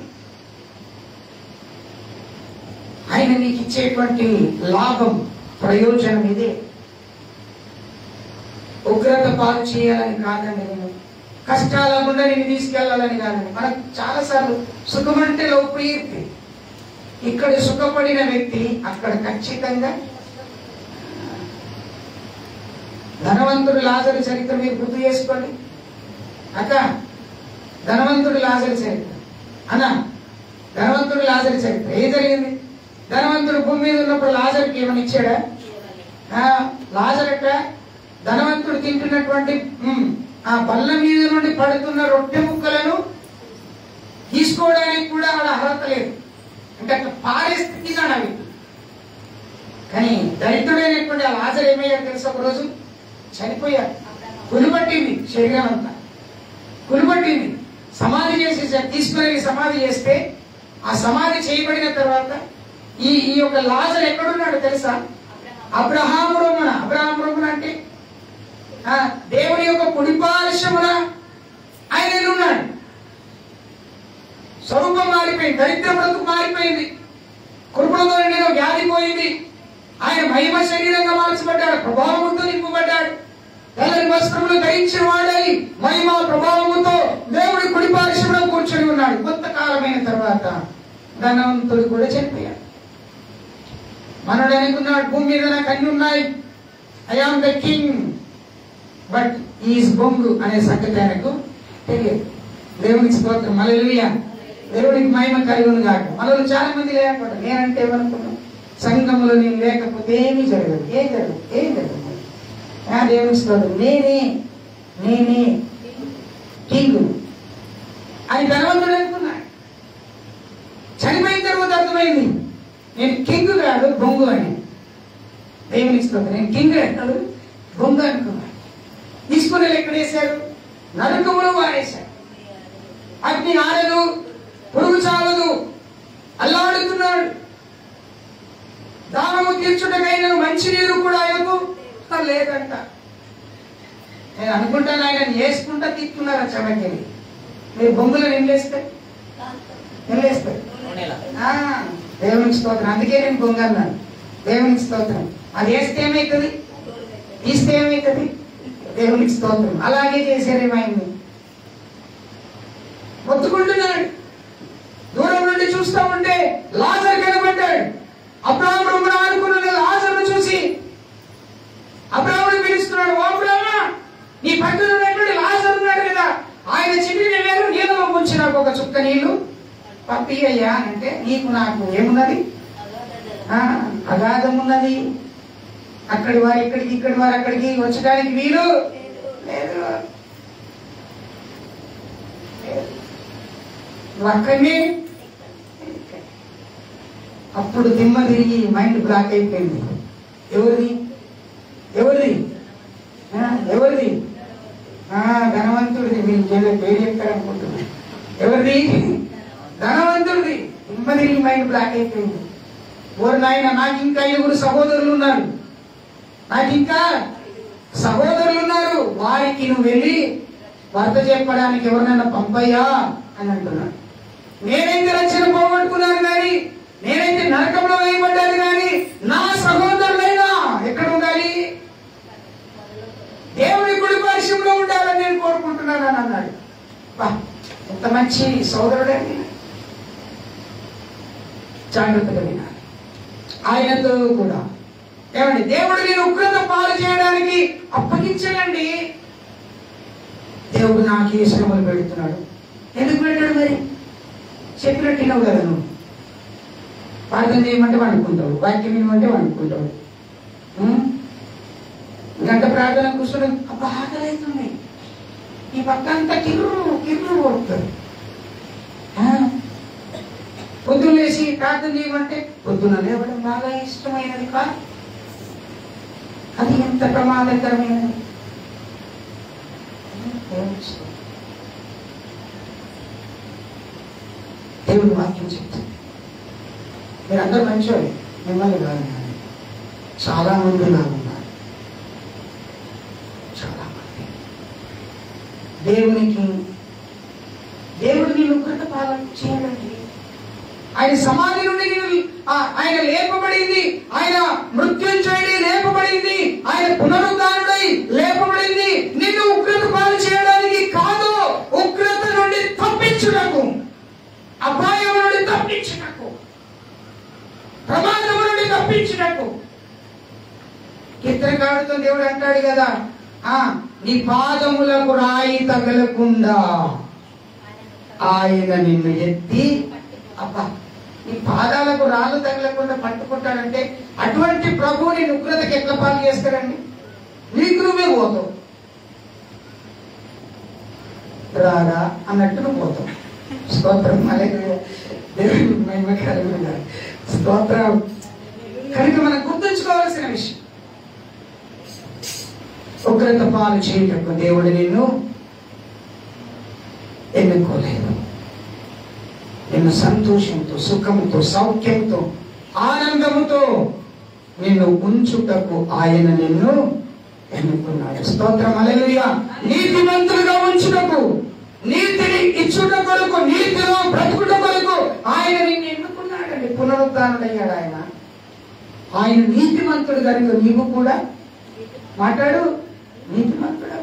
ఆయన నీకు ఇచ్చేటువంటి లాభం, ప్రయోజనం ఇదే. ఉగ్రత పాలు చేయాలని కాదండి, నేను కష్టాల గుండా నేను తీసుకెళ్లాలని కాదండి. మనకు చాలాసార్లు సుఖమంటే లోపీర్తి. ఇక్కడ సుఖపడిన వ్యక్తి అక్కడ ఖచ్చితంగా. ధనవంతుడు లాజరు చరిత్ర మీరు గుర్తు చేసుకోండి అక్క. ధనవంతుడు లాజరు చరిత్ర అన్న, ధనవంతుడు లాజరు చరిత్ర ఏం జరిగింది? ధనవంతుడు భూమి మీద ఉన్నప్పుడు లాజర్కి ఏమని ఇచ్చాడా? లాజరట ధనవంతుడు తింటున్నటువంటి ఆ బల్ల మీద నుండి పడుతున్న రొట్టె ముక్కలను తీసుకోవడానికి కూడా వాళ్ళ అర్హత లేదు. అంటే అట్లా పారే స్థితిగా అవి. కానీ దరిద్రుడైనటువంటి ఆ లాజర్ ఏమయ్యాడు తెలుసు? ఒక రోజు చనిపోయాడు. కులిపట్టింది, శరీరం అంతా కులిపట్టింది. సమాధి చేసేసారు. తీసుకుని సమాధి చేస్తే ఆ సమాధి చేయబడిన తర్వాత ఈ యొక్క లాజర్ ఎక్కడున్నాడు తెలుసా? అబ్రహాము రొమ్మున. అబ్రహాము రొమ్మున అంటే దేవుని యొక్క కుడిపార్శ్వమున ఆయన ఉన్నాడు. స్వరూపం మారిపోయింది, దరిద్ర బ్రతుకు మారిపోయింది, కృపణతో నిండిన వ్యాధి పోయింది. ఆయన మహిమ శరీరంగా మార్చబడ్డాడు, ప్రభావముతో నింపబడ్డాడు. తెల్లని వస్త్రములు ధరించిన వాడై మహిమ ప్రభావముతో దేవుడి కుడిపార్శ్వమున కూర్చొని ఉన్నాడు. కొంతకాలమైన తర్వాత ధనవంతుడు కూడా చనిపోయాడు. మనడు అనుకున్నాడు, భూమి మీద నాకు అన్ని ఉన్నాయి, I am the king, but is బొంగు అనే సంగతి ఆయనకు తెలియదు. దేవునికి స్తోత్రం, హల్లెలూయా. దేవునికి మహిమ కలుగును గాక. మనలో చాలా మంది లేకపోతే నేనంటే ఏమనుకున్నాం? సంఘంలో నేను లేకపోతే ఏమీ జరగదు, ఏం జరగదు. దేవునికి స్తోత్రం, నేనే కింగ్ అని ధనవంతుడు అనుకున్నాడు. చనిపోయిన తర్వాత అర్థమైంది నేను కింగ్ కాదు, బొంగు అని. దేవునికి స్తోత్రం, నేను కింగ్ అంటాడు, బొంగు అనుకున్నాడు. తీసుకుని ఎక్కడేశారు? నరకములో వారేశారు. అగ్ని ఆడదు, పురుగు చావదు, అల్లాడుతున్నాడు. దాహము తీర్చుటకైన మంచి నీరు కూడా ఆయనకు లేదంట. నేను అనుకుంటాను ఆయన వేసుకుంటా తీర్చున్నారా చెమకెళ్ళి. మీరు బొంగులు నిండేస్తే దేవునికి స్తోత్రం. అందుకే నేను బొంగు అన్నాను. దేవునికి స్తోత్రం. అది వేస్తే ఏమవుతుంది, తీస్తే ఏమవుతుంది? దేవునికి స్తోత్రం. అలాగే చేశారేమైంది, మొత్తుకుంటున్నాడు. దూరం నుండి చూస్తూ ఉంటే లాజర్ కనబడ్డాడు. అబ్రాహాము రొమ్మున ఆనుకున్న లాజరును చూసి అబ్రాహామును పిలుస్తున్నాడు, ఓ అబ్రాహ్మా, నీ పక్కన ఉన్నటువంటి లాజరు ఉన్నాడు కదా, ఆయన చిన్న వేలు నీళ్ళలో ముంచి నాకు ఒక చుక్క నీళ్లు పంపియ్యా అంటే, నీకు నాకు ఏమున్నది? అగాధం ఉన్నది, అక్కడి వారు ఇక్కడికి, ఇక్కడి వారు అక్కడికి వచ్చడానికి వీలు లేదు. అక్కడనే అప్పుడు దిమ్మ తిరిగి మైండ్ బ్లాక్ అయిపోయింది. ఎవరిది ధనవంతుడిది. మీరు పేరు చెప్పారనుకుంటున్నా. ఎవరిది? ధనవంతుడిది. దిమ్మ తిరిగి మైండ్ బ్లాక్ అయిపోయింది. ఓరు నాయన, నాకు ఇంకా 5 సహోదరులు ఉన్నారు, వారికి నువ్వు వెళ్ళి వార్త చెప్పడానికి ఎవరినైనా పంపయ్యా అని అంటున్నాడు. నేనైతే రక్షణ పోగొట్టుకున్నాను కానీ, నేనైతే నరకంలో వేయబడ్డాను కానీ నా సహోదరులైనా ఎక్కడ ఉండాలి? దేవుని కుడి పార్శ్వంలో ఉండాలని నేను కోరుకుంటున్నాను అని అన్నాడు. ఎంత మంచి సోదరుడని జాగ్రత్తగా వినాలి. ఆయనతో కూడా ఏమండి, దేవుడు నేను ఉగ్రత పాలు చేయడానికి అప్పగించడండి. దేవుడు నాకు ఈ శ్రమలు పెడుతున్నాడు. ఎందుకు పెట్టాడు? మరి చెప్పినట్టున్నావు కదా, నువ్వు ప్రార్థన చేయమంటే అనుకుంటావు, వాక్యం వినమంటే అనుకుంటావు, గంట ప్రార్థన కూర్చొని బాగా అవుతుంది, ఈ పక్క అంతా కిర్రు కొడుతుంది. పొద్దున్న లేచి ప్రార్థన చేయమంటే పొద్దున లేవడం బాగా ఇష్టమైనది కాదు. అది ఎంత ప్రమాదకరమైనది. దేవుని వాక్యం చెప్తుంది. మీరందరూ మంచివారు, మిమ్మల్ని కాదు, చాలా మంది లాగా ఉన్నారు. చాలా మంది దేవుడు నేను ఉగ్రత పాలన చేయాలండి. ఆయన సమాధి నుండి ఆయన లేపబడింది, ఆయన మృత్యుంజయుడై లేపబడింది, ఆయన పునరుద్ధానుడై లేపబడింది. నిన్ను ఉగ్రత పాలు చేయడానికి కాదు, ఉగ్రత నుండి తప్పించుటకు, అపాయం నుండి తప్పించుటకు, ప్రమాదం నుండి తప్పించుటకు. కీర్తనకారుడితో దేవుడు అంటాడు కదా, నీ పాదములకు రాయి తగలకుండా ఆయన నిన్ను ఎత్తి, అబ్బా నీ పాదాలకు రాళ్ళు తగలకుండా పట్టుకుంటాడంటే అటువంటి ప్రభువు నీ ఉగ్రతకి ఎట్లా పాలు చేస్తాడండి? నీకు నువ్వే పోతావు, రారా అన్నట్టు నువ్వు పోతావు. స్తోత్రం, దేవుని మహిమకరంగా స్తోత్రం. కనుక మనం గుర్తుంచుకోవాల్సిన విషయం, ఉగ్రత పాలు చేయటకు దేవుడు నిన్ను ఎన్నుకోలేదు. నిన్ను సంతోషంతో, సుఖంతో, సౌఖ్యంతో, ఆనందముతో నిన్ను ఉంచుటకు ఆయన నిన్ను ఎన్నుకున్నాడు. స్తోత్రం, హల్లెలూయా. నీతిమంతులుగా ఉంచుటకు, నీతిని ఇచ్చుట కొరకు, నీతిలో బ్రతుకుట కొరకు ఆయన నిన్ను ఎన్నుకున్నాడండి. పునరుద్ధానుడయ్యాడు ఆయన. ఆయన నీతిమంతుడు కనుక నీవు కూడా మాట్లాడు నీతిమంతుడు.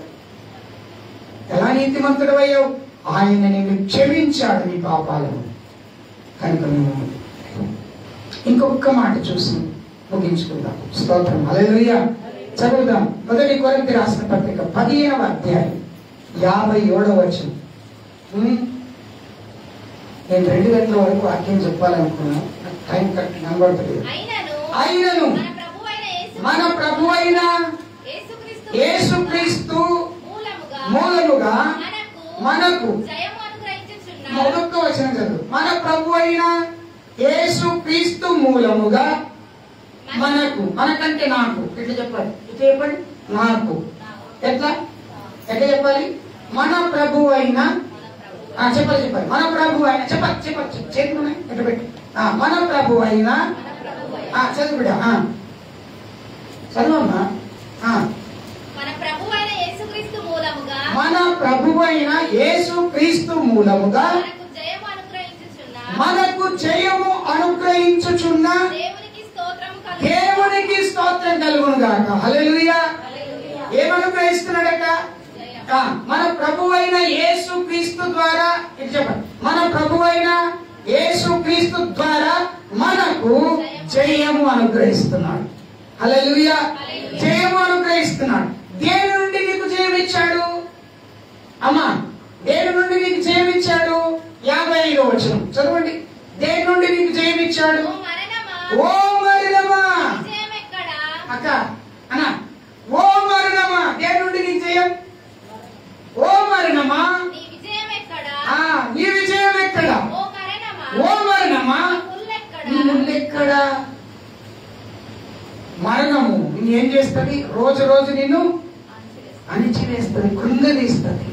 ఎలా నీతిమంతుడు అయ్యావు? ఆయన నిన్ను క్షమించాడు నీ పాపాలను కనుక. ఇంకొక మాట చూసి ముగించుకుందాం. స్తోత్రం, హల్లెలూయా. చదువుదాం. 1 కొరింథీ రాసిన పత్రిక 15వ అధ్యాయం 57వ వచనం. నేను 2 గంటల వరకు వాక్యం చెప్పాలనుకున్నాను, టైం కరెక్ట్ కనబడుతుంది. అయినను మన ప్రభువైన యేసుక్రీస్తు మూలముగా మనకు, మొదటి వచనం చదువు, మన ప్రభువైన యేసుక్రీస్తు మూలముగా మనకు, మనకంటే నాకు, ఎట్లా చెప్పాలి? ఇట్లా చెప్పండి, నాకు. ఎట్లా చెప్పాలి? మన ప్రభు అయిన, చెప్పాలి, మన ప్రభు అయిన, చెప్పచ్చు చేతులున్నాయి ఎట్లా పెట్టి, మన ప్రభు అయిన, చదువు బిడ్డ, చదువమ్మా. మన ప్రభువైన యేసుక్రీస్తు మూలముగా మనకు జయము అనుగ్రహించుచున్న దేవునికి స్తోత్రం కలుగును గాక. హల్లెలూయా. ఏమనుగ్రహిస్తున్నాడట? మన ప్రభువైన యేసుక్రీస్తు ద్వారా, చెప్పండి, మన ప్రభువైన యేసుక్రీస్తు ద్వారా మనకు జయము అనుగ్రహిస్తున్నాడు. హల్లెలూయా. జయము అనుగ్రహిస్తున్నాడు. దేని నుండి నీకు జయం ఇచ్చాడు? అమ్మా, దేని నుండి నీకు జయం ఇచ్చాడు? 55వ వచనం చదవండి. దేని నుండి నీకు జయం ఇచ్చాడు? ఓ మరణమా, అక్క అన్న, ఓ మరణమా, దేని నుండి నీకు జయం? ఓ మరణమా, నీ విజయం ఎక్కడ? ఓ మరణమా, నీ ముల్లెక్కడ? మరణము నిన్ను ఏం చేస్తుంది? రోజు రోజు నిన్ను అణిచివేస్తుంది, కృంగదీస్తుంది.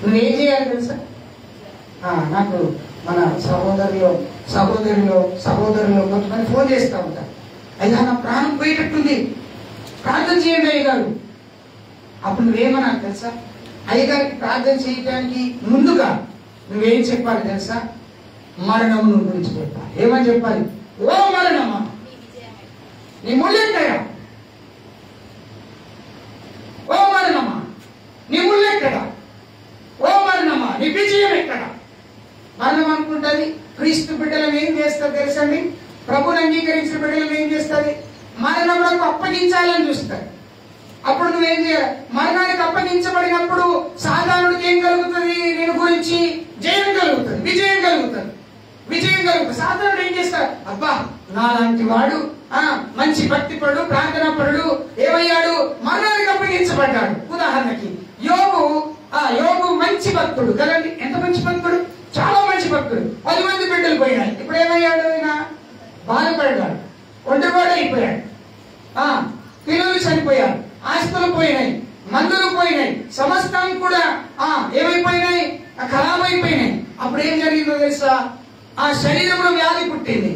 నువ్వేం చేయాలి తెలుసా? నాకు మన సహోదరులు కొంతమంది ఫోన్ చేస్తూ ఉంటారు, అయ్యా నా ప్రాణం పోయేటట్టుంది, ప్రార్థన చేయండి అయ్యగారు. అప్పుడు నువ్వేమన్నా తెలుసా? అయ్యగారికి ప్రార్థన చేయడానికి ముందుగా నువ్వేం చెప్పాలి తెలుసా? మరణము గురించి చెప్పాలి. ఏమని చెప్పాలి? ఓ మరణమా, నీ ముళ్ళు ఎక్కడ? ఓ మరణమా నీ ముళ్ళు ఎక్కడ? ఓ మరణమా నీ విజయం ఎక్కడ? మరణం అనుకుంటుంది క్రీస్తు బిడ్డలను ఏం చేస్తారు తెలుసండి? ప్రభుని అంగీకరించిన బిడ్డలను ఏం చేస్తుంది? మరణంలో అప్పగించాలని చూస్తారు. అప్పుడు నువ్వేం చేయాలి? మరణానికి అప్పగించబడినప్పుడు సాధారణుడికి ఏం కలుగుతుంది? నేను గురించి జయం కలుగుతుంది, విజయం కలుగుతుంది, విజయం కలుగుతుంది. సాధారణుడు ఏం చేస్తాడు? అబ్బా నాలాంటి వాడు మంచి భక్తిపరుడు, ప్రార్థనా పరుడు ఏమయ్యాడు? మరణానికి అప్పగించబడ్డాడు. ఉదాహరణకి యోబు మంచి భక్తుడు కదండి. ఎంత మంచి భక్తుడు? చాలా మంచి భక్తుడు. 10 మంది బిడ్డలు పోయినాయి. ఇప్పుడు ఏమయ్యాడు? ఆయన బాధపడ్డాడు, ఒంటరివాడు అయిపోయాడు. పిల్లలు చనిపోయారు, ఆస్తులు పోయినాయి, మందులు పోయినాయి, సమస్తం కూడా ఏమైపోయినాయి? ఖరాబ్ అయిపోయినాయి. అప్పుడు ఏం జరిగిందో తెలుసా? ఆ శరీరంలో వ్యాధి పుట్టింది.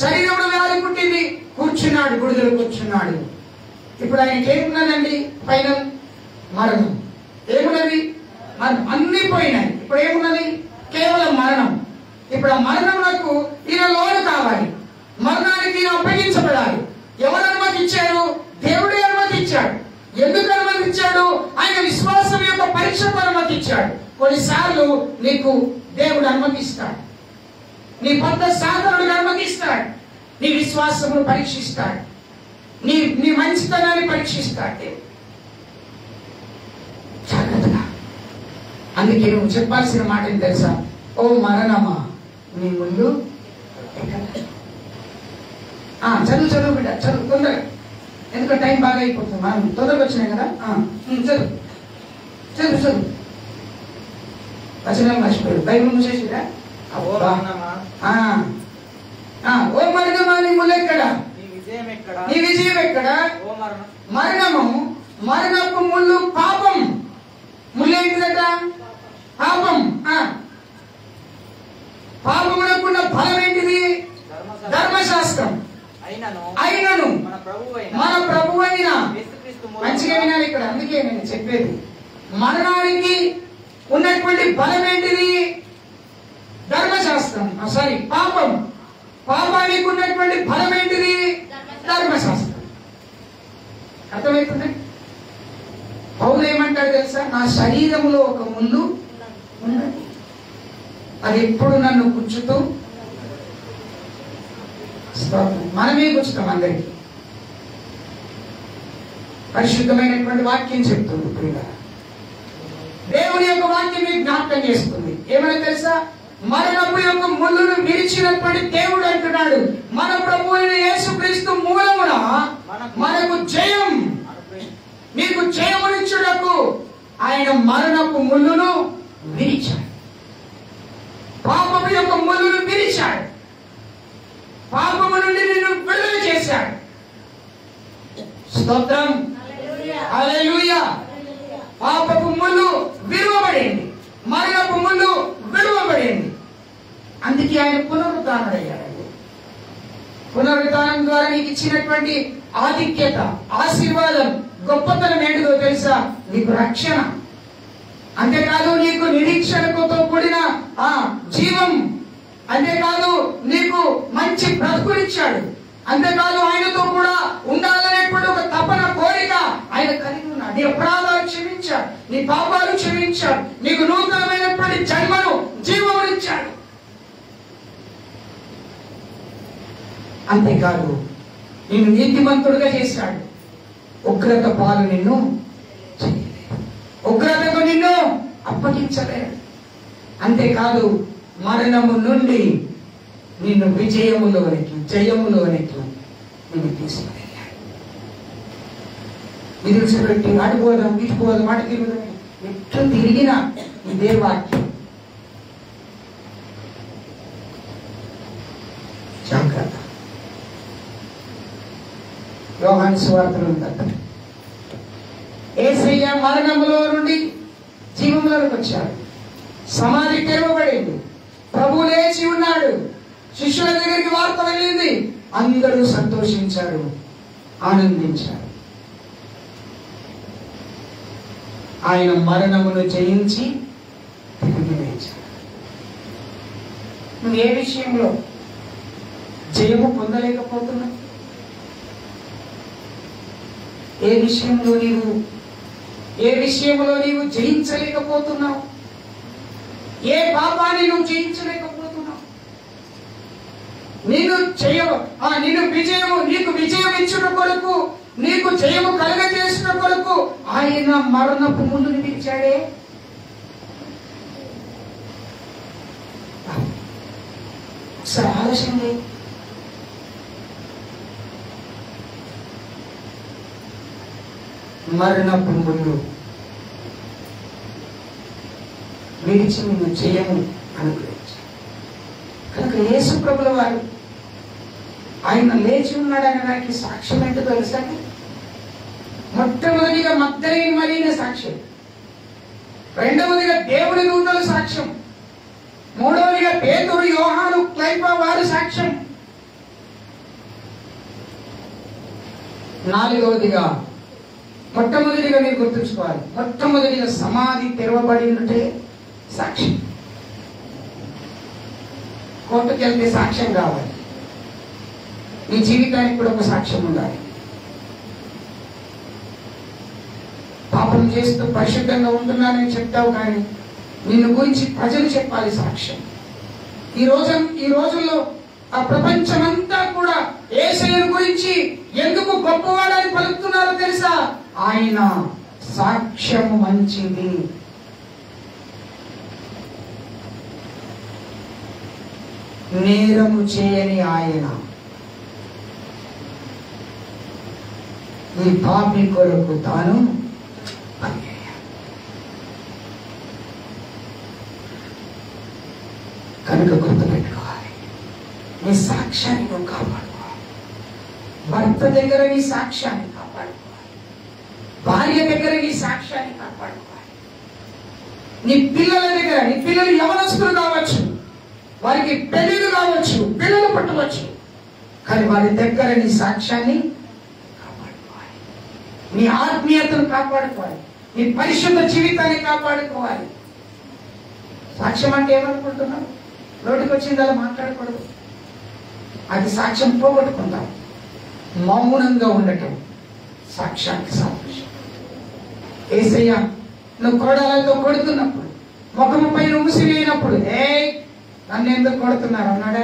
శరీరంలో వ్యాధి పుట్టింది. కూర్చున్నాడు, గుడిదలు కూర్చున్నాడు. ఇప్పుడు ఆయనకి ఏమున్నదండి? పైన మరణం. ఏమున్నది? మరణం. అన్ని పోయినాయి. ఇప్పుడు ఏమున్నది? కేవలం మరణం. ఇప్పుడు ఆ మరణంకు ఈయన లోను కావాలి. మరణానికి ఈయన అప్పగించబడాలి. ఎవరు అనుమతి ఇచ్చారు? దేవుడే అనుమతి ఇచ్చాడు. ఎందుకు అనుమతి ఇచ్చాడు? ఆయన విశ్వాసం యొక్క పరీక్షకు అనుమతి ఇచ్చాడు. కొన్నిసార్లు నీకు దేవుడు అనుమతిస్తాడు, నీ పెద్ద సాధనుడు అనుమతిస్తాడు, నీ విశ్వాసమును పరీక్షిస్తాడు, నీ మంచితనాన్ని పరీక్షిస్తాడు. జాగ్రత్తగా. అందుకే నువ్వు చెప్పాల్సిన మాట ఏం తెలుసా? ఓ మరణమా నీ ముందు చదువు బిడ్డ, చదువు తొందరగా. ఎందుకంటే టైం బాగా అయిపోతుంది. మనం తొందరగా వచ్చినాయి కదా. చదువు చదువు చదువు. వచనం మర్చిపోయాడు. బైబిల్ మూసేసిరా? ఓ మరణమా నీ ముళ్ళు ఎక్కడ? నీ విజయం ఎక్కడ? మరణము, మరణపు ముళ్ళు పాపం. ముళ్ళు ఏంటిదట? పాపం. పాపమునకున్న ఫలం ఏంటిది? ధర్మశాస్త్రం. అయినను మన ప్రభు అయిన, మంచిగా వినాలి ఇక్కడ. అందుకే నేను చెప్పేది, మరణానికి ఉన్నటువంటి బలం ఏంటిది? ధర్మశాస్త్రం. సారీ, పాపం. పాపానికి ఉన్నటువంటి బలం ఏంటిది? ధర్మశాస్త్రం. అర్థమవుతుంది? పౌలు ఏమంటాడు తెలుసా? నా శరీరంలో ఒక ముళ్ళు ఉన్నది, అది ఎప్పుడు నన్ను గుచ్చుతూ. మనమే గుచ్చుతాం అందరికి. పరిశుద్ధమైనటువంటి వాక్యం చెప్తుంది. దేవుని యొక్క వాక్యం మీకు జ్ఞాపకం చేస్తుంది. ఏమని తెలుసా? మరణపు యొక్క ముళ్ళును విరిచినటువంటి దేవుడు అంటున్నాడు, మన ప్రభు అయిన యేసుక్రీస్తు మూలమున మనకు జయం, నీకు జయమునిచ్చుటకు ఆయన మరణపు ముళ్ళును విరిచాడు. పాపము యొక్క ముళ్ళును విరిచాడు. పాపము నుండి నిన్ను విడుదల చేశాడు. స్తోత్రం. హల్లెలూయా. పాపపు ముళ్ళు విరువబడింది, మరణపు ముళ్ళు విడువబడింది. అందుకే ఆయన పునరుద్ధానుడయ్యాడు. పునరుద్ధానం ద్వారా నీకు ఇచ్చినటువంటి ఆధిక్యత, ఆశీర్వాదం, గొప్పతనం ఏంటిదో తెలుసా? నీకు రక్షణ. అంతేకాదు నీకు నిరీక్షణతో కూడిన జీవం. అంతేకాదు నీకు మంచి బ్రతుకునిచ్చాడు. అంతేకాదు ఆయనతో కూడా ఉండాలనేటువంటి ఒక తపన, కోరిక ఆయన కలిగి ఉన్నాడు. నీ అపరాధాలు క్షమించాడు, నీ పాపాలు క్షమించాడు, నీకు నూతనమైనటువంటి జన్మను, జీవమునిచ్చాడు. అంతేకాదు నిన్ను నీతిమంతుడుగా చేశాడు. ఉగ్రత పాలు నిన్ను చేయలేదు, ఉగ్రతకు నిన్ను అప్పగించలేదు. అంతేకాదు మరణము నుండి నిన్ను విజయములోనికి, జయములోనికి నిన్ను తీసుకువెళ్ళాడు. విదిలిచిపెట్టి అటుపోదాం, ఇటుపోదాం, అటు తిరుగుదాం, ఎట్లు తిరిగిన ఇదే వాక్యం. జాగ్రత్త. యోహాను సువార్తలో ఉంది, యేసయ్య మరణములో నుండి జీవంలోకి వచ్చాడు. సమాధి తెరవబడింది, ప్రభు లేచి ఉన్నాడు. శిష్యుల దగ్గరికి వార్త వెళ్ళింది, అందరూ సంతోషించారు, ఆనందించారు. ఆయన మరణమును జయించి తిరిగి లేచాడు. నువ్వు ఏ విషయంలో జయము పొందలేకపోతున్నావు? ఏ విషయంలో నీవు జయించలేకపోతున్నావు? ఏ పాపాన్ని నువ్వు జయించలేకపోతున్నావు? నీకు విజయం ఇచ్చిన కొరకు, నీకు జయము కలుగజేసిన కొరకు ఆయన మరణపు ముందుని పిలిచాడే. ఒకసారి ఆలోచన మరణపు ముందు విడిచి నిన్ను జయము అనుగ్రహించాడు. కనుక యేసు ప్రభుల వారు ఆయన లేచి ఉన్నాడనడానికి సాక్ష్యం ఏంటో తెలుసా? మొట్టమొదటిగా మగ్దలేని మరియ సాక్ష్యం, రెండవదిగా దేవుని దూతల సాక్ష్యం, మూడవదిగా పేతురు, యోహాను, క్లైపా వారి సాక్ష్యం, నాలుగవదిగా మొట్టమొదటిగా మీరు గుర్తుంచుకోవాలి, మొట్టమొదటిగా సమాధి తెరవబడినట్టే సాక్ష్యం. కోర్టుకు వెళ్తే సాక్ష్యం కావాలి, నీ జీవితానికి కూడా ఒక సాక్ష్యం ఉండాలి. పాపం చేస్తూ పరిశుద్ధంగా ఉంటున్నానని చెప్తావు, కానీ నిన్ను గురించి ప్రజలు చెప్పాలి సాక్ష్యం. ఈ రోజుల్లో ఆ ప్రపంచమంతా కూడా యేసయ్యను గురించి ఎందుకు గొప్పవాడని పలుకుతున్నారో తెలుసా? ఆయన సాక్ష్యము మంచిది. నేరము చేయని ఆయన ఈ పాపి కొరకు తాను కనుక గుర్తుపెట్టుకోవాలి, నీ సాక్ష్యాన్ని నువ్వు కాపాడుకోవాలి. భర్త దగ్గర నీ సాక్ష్యాన్ని కాపాడుకోవాలి, భార్య దగ్గర నీ సాక్ష్యాన్ని కాపాడుకోవాలి, నీ పిల్లల దగ్గర, నీ పిల్లలు యవనస్తులు కావచ్చు, వారికి పెళ్లిళ్ళు కావచ్చు, పిల్లలు పట్టవచ్చు, కానీ వారి దగ్గర నీ సాక్ష్యాన్ని కాపాడుకోవాలి, నీ ఆత్మీయతను కాపాడుకోవాలి, నీ పరిశుద్ధ జీవితాన్ని కాపాడుకోవాలి. సాక్ష్యం అంటే ఏమనుకుంటున్నావు? నోటికి వచ్చిందలా మాట్లాడకూడదు, అది సాక్ష్యం పోగొట్టుకుంటాం. మౌనంగా ఉండటం సాక్ష్యానికి సాదృశ్యం. యేసయ్య నువ్వు కోడలతో కొడుతున్నప్పుడు, ముఖముపై మూసివేయినప్పుడు, నన్ను ఎందుకు కొడుతున్నారు అన్నాడా?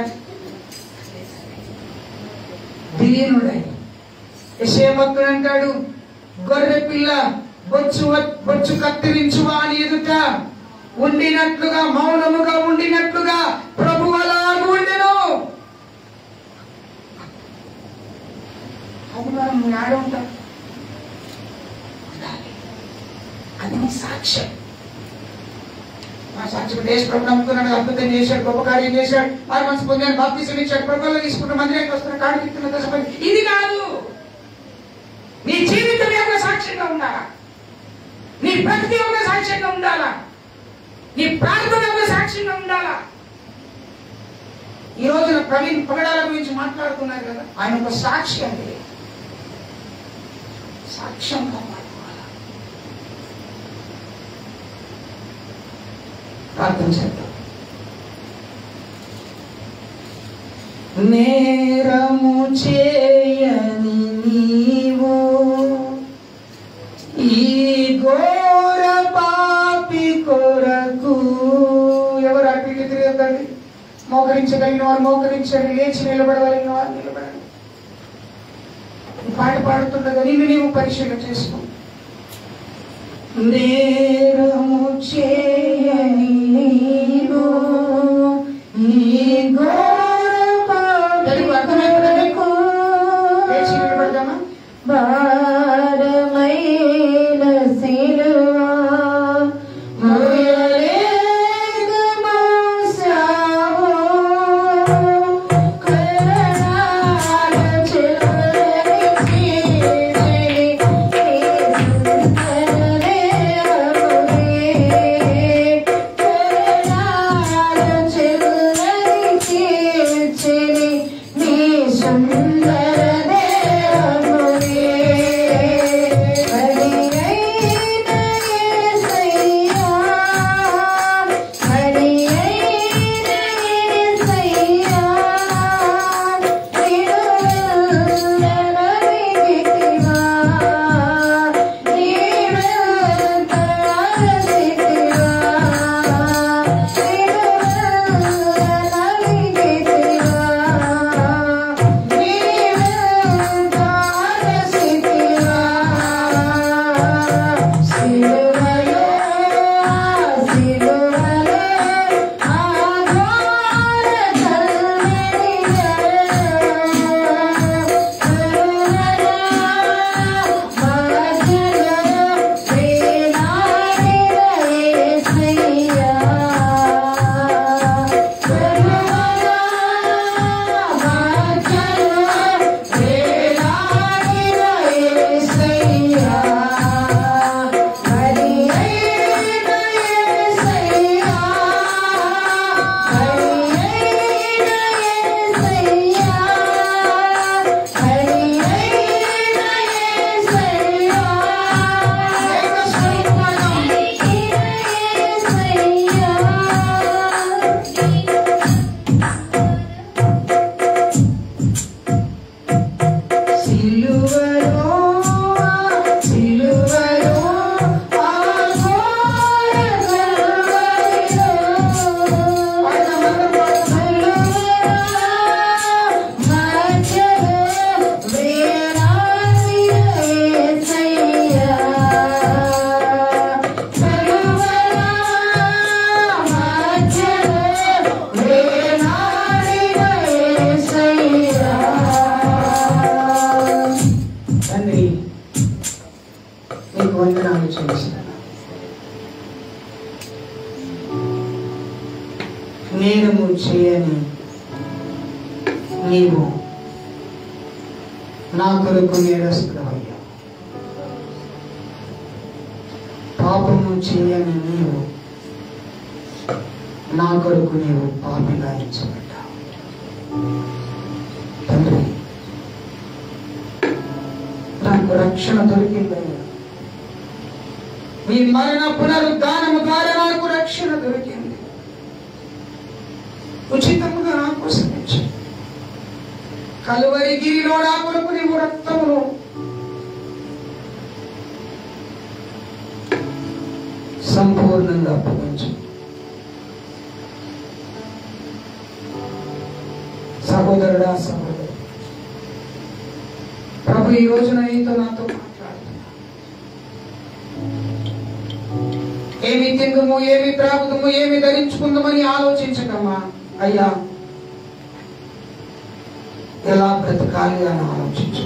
దీనుడై యెషయా భక్తుడు అంటాడు, గొర్రె పిల్ల బొచ్చు కత్తిరించువా అని ఎదుట ఉండినట్లుగా, మౌనముగా ఉండినట్లుగా ప్రభువు అలాగూ ఉండెను. అది మనం నాడు ఉంటాం, అది నీ సాక్ష్యం. మా సాక్షి దేశ ప్రభు నమ్ముతున్నాడు, అద్భుతం చేశాడు, గొప్ప కార్యం చేశాడు, 6 మంత్స్ పొందాడు, బాప్తిసం ఇచ్చాడు, ప్రభువులో తీసుకుంటున్న మందిరానికి వస్తున్న కాడు తిప్పుతున్న దశపడి. ఇది కాదు, నీ జీవితం యొక్క సాక్ష్యంగా ఉండాలా, నీ ప్రతి ఒక్క సాక్ష్యంగా ఉండాలా, నీ ప్రార్థన యొక్క సాక్ష్యంగా ఉండాలా. ఈ రోజున ప్రవీణ్ పగడాల గురించి మాట్లాడుతున్నారు కదా, ఆయన ఒక సాక్షి అండి, సాక్ష్యం కాపాడుకోవాలా. ప్రార్థన చేద్దాం. నేరము చేయని నీవు ఈ ఘోర పాపి కొరకు, ఎవరు అటు తిరగదండి, మోకరించగలిగిన వారు మోకరించండి, లేచి నిలబడగలిగిన వారు నిలబడండి. పాట పాడుతుండగా నిన్ను నీవు పరిశీలన చేసుకో. నేరము చేయని నీవు ఈ ఘోర పాపి కొరకు, లేచి నిలబడదామా? భారమైన సిలువా చేస్తాను. నేరము చేయని నీవు నా కొరకు నేరస్తుడవయ్యా. పాపము చేయని నీవు నా కొరకు నీవు పాపిగా ఎంచబడ్డావు. తండ్రి, నాకు రక్షణ దొరికిందయ్యా. మీ మరణ పునరుద్ధానము ద్వారా నాకు రక్షణ దొరికింది. ఉచితముగా నా కోసం ఇచ్చావు. కలువరి గిరిలో నా కొరకు నీవు రక్తమును సంపూర్ణంగా అప్పగించు. సహోదరుడా, సహోదరు, ప్రభు ఈ రోజున నీతో నాతో మాట్లాడుతున్నా. ఏమి తిందుము, ఏమి త్రాగుదుము, ఏమి ధరించుకుందామని ఆలోచించకమ్మా అయ్యా. ఎలా బ్రతకాలి అని ఆలోచించు.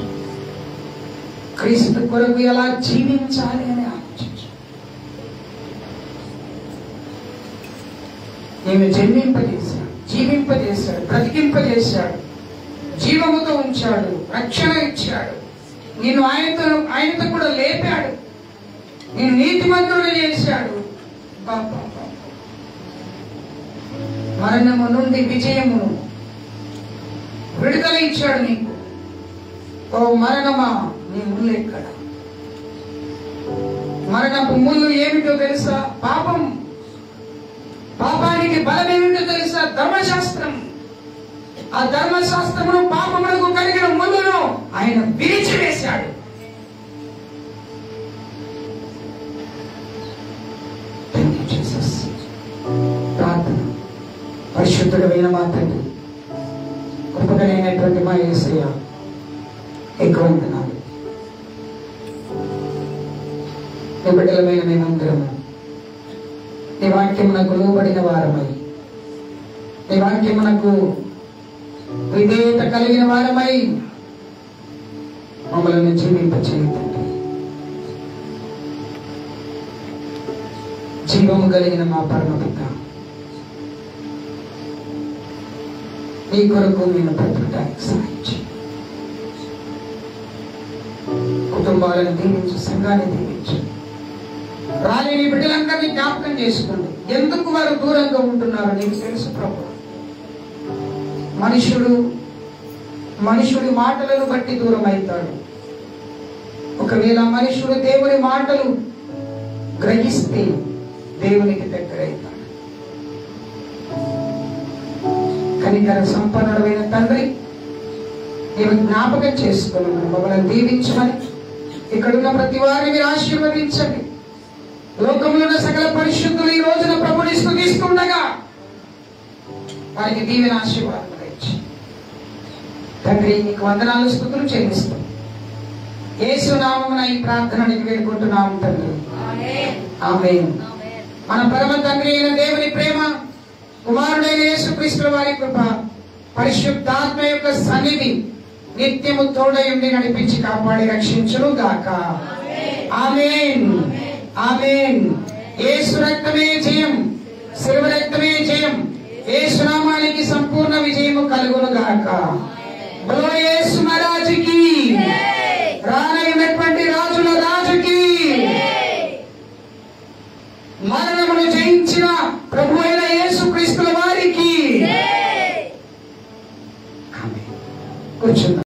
క్రీస్తు కొరకు ఎలా జీవించాలి అని ఆలోచించు. నేను జన్మింపజేశాడు, జీవింపజేశాడు, బ్రతికింపజేశాడు, జీవముతో ఉంచాడు, రక్షణ ఇచ్చాడు. నేను ఆయనతో కూడా లేపాడు. నేను నీతిమంతుడు చేశాడు. మరణము నుండి విజయమును విడుదల ఇచ్చాడు నీకు. ఓ మరణమా, నీ ముళ్ళు ఎక్కడ? మరణపు ముళ్ళు ఏమిటో తెలుసా? పాపం. పాపానికి బలం ఏమిటో తెలుసా? ధర్మశాస్త్రం. ఆ ధర్మశాస్త్రమును, పాపములకు కలిగిన ముళ్ళును ఆయన విరిచివేశాడు. ప్రార్థన. పరిశుద్ధుడైన మా తండ్రి, కృపగలైనటువంటి మా యేసయ్య, ఎక్కువ వందనాలు. నీ బిడ్డలమైన మేమందరము నీ వాక్యమునకు లోబడిన వారమై, నీ వాక్యమునకు విధేయత కలిగిన వారమై మమ్మల్ని జీవింపచేయండి. జీవము కలిగిన మా పరమపిత, నీ కొరకు నేను బ్రతకడానికి సహాయం చేయి. కుటుంబాలను దీవించు, సంఘాన్ని దీవించు. రాలేని బిడ్డలందరినీ జ్ఞాపకం చేసుకోండి. ఎందుకు వారు దూరంగా ఉంటున్నారో నీకు తెలుసు ప్రభు. మనుషుడి మాటలను బట్టి దూరం అవుతాడు. ఒకవేళ మనుషుడు దేవుని మాటలు గ్రహిస్తే దేవునికి దగ్గరైతాడు. కనికర సంపన్నుడైన తండ్రి, నీవు జ్ఞాపకం చేసుకున్నాను. మమ్మల్ని దీవించమని, ఇక్కడున్న ప్రతి వారిని మీరు ఆశీర్వదించండి. లోకంలో ఉన్న సకల పరిశుద్ధులు ఈ రోజున ప్రభుని స్తుతిస్తుండగా వారికి దీవెన ఆశీర్వాదం ఇచ్చి తండ్రి నీకు వందనాలు, స్తుతులు చెల్లిస్తాం. యేసు నామమున ఈ ప్రార్థనని వేడుకుంటున్నాము తండ్రి. ఆమేన్. మన పరమ తండ్రి అయిన దేవుని ప్రేమ, కుమారుడైన యేసుక్రీస్తు వారి కృప, పరిశుద్ధాత్మ యొక్క సన్నిధి నిత్యము తోడయుండి నడిపించి కాపాడి రక్షించును గాక. ఆమేన్. ఆమేన్. యేసు రక్తమే జయం, శిలువ రక్తమే జయం. యేసు నామానికి సంపూర్ణ విజయము కలుగును గాక. బలో యేసు మహారాజుకి, రానైనటువంటి రాజుల రాజుకి, మరణమును జయించిన ప్రభు అయిన యేసుక్రీస్తుల వారికి. కూర్చుందాం.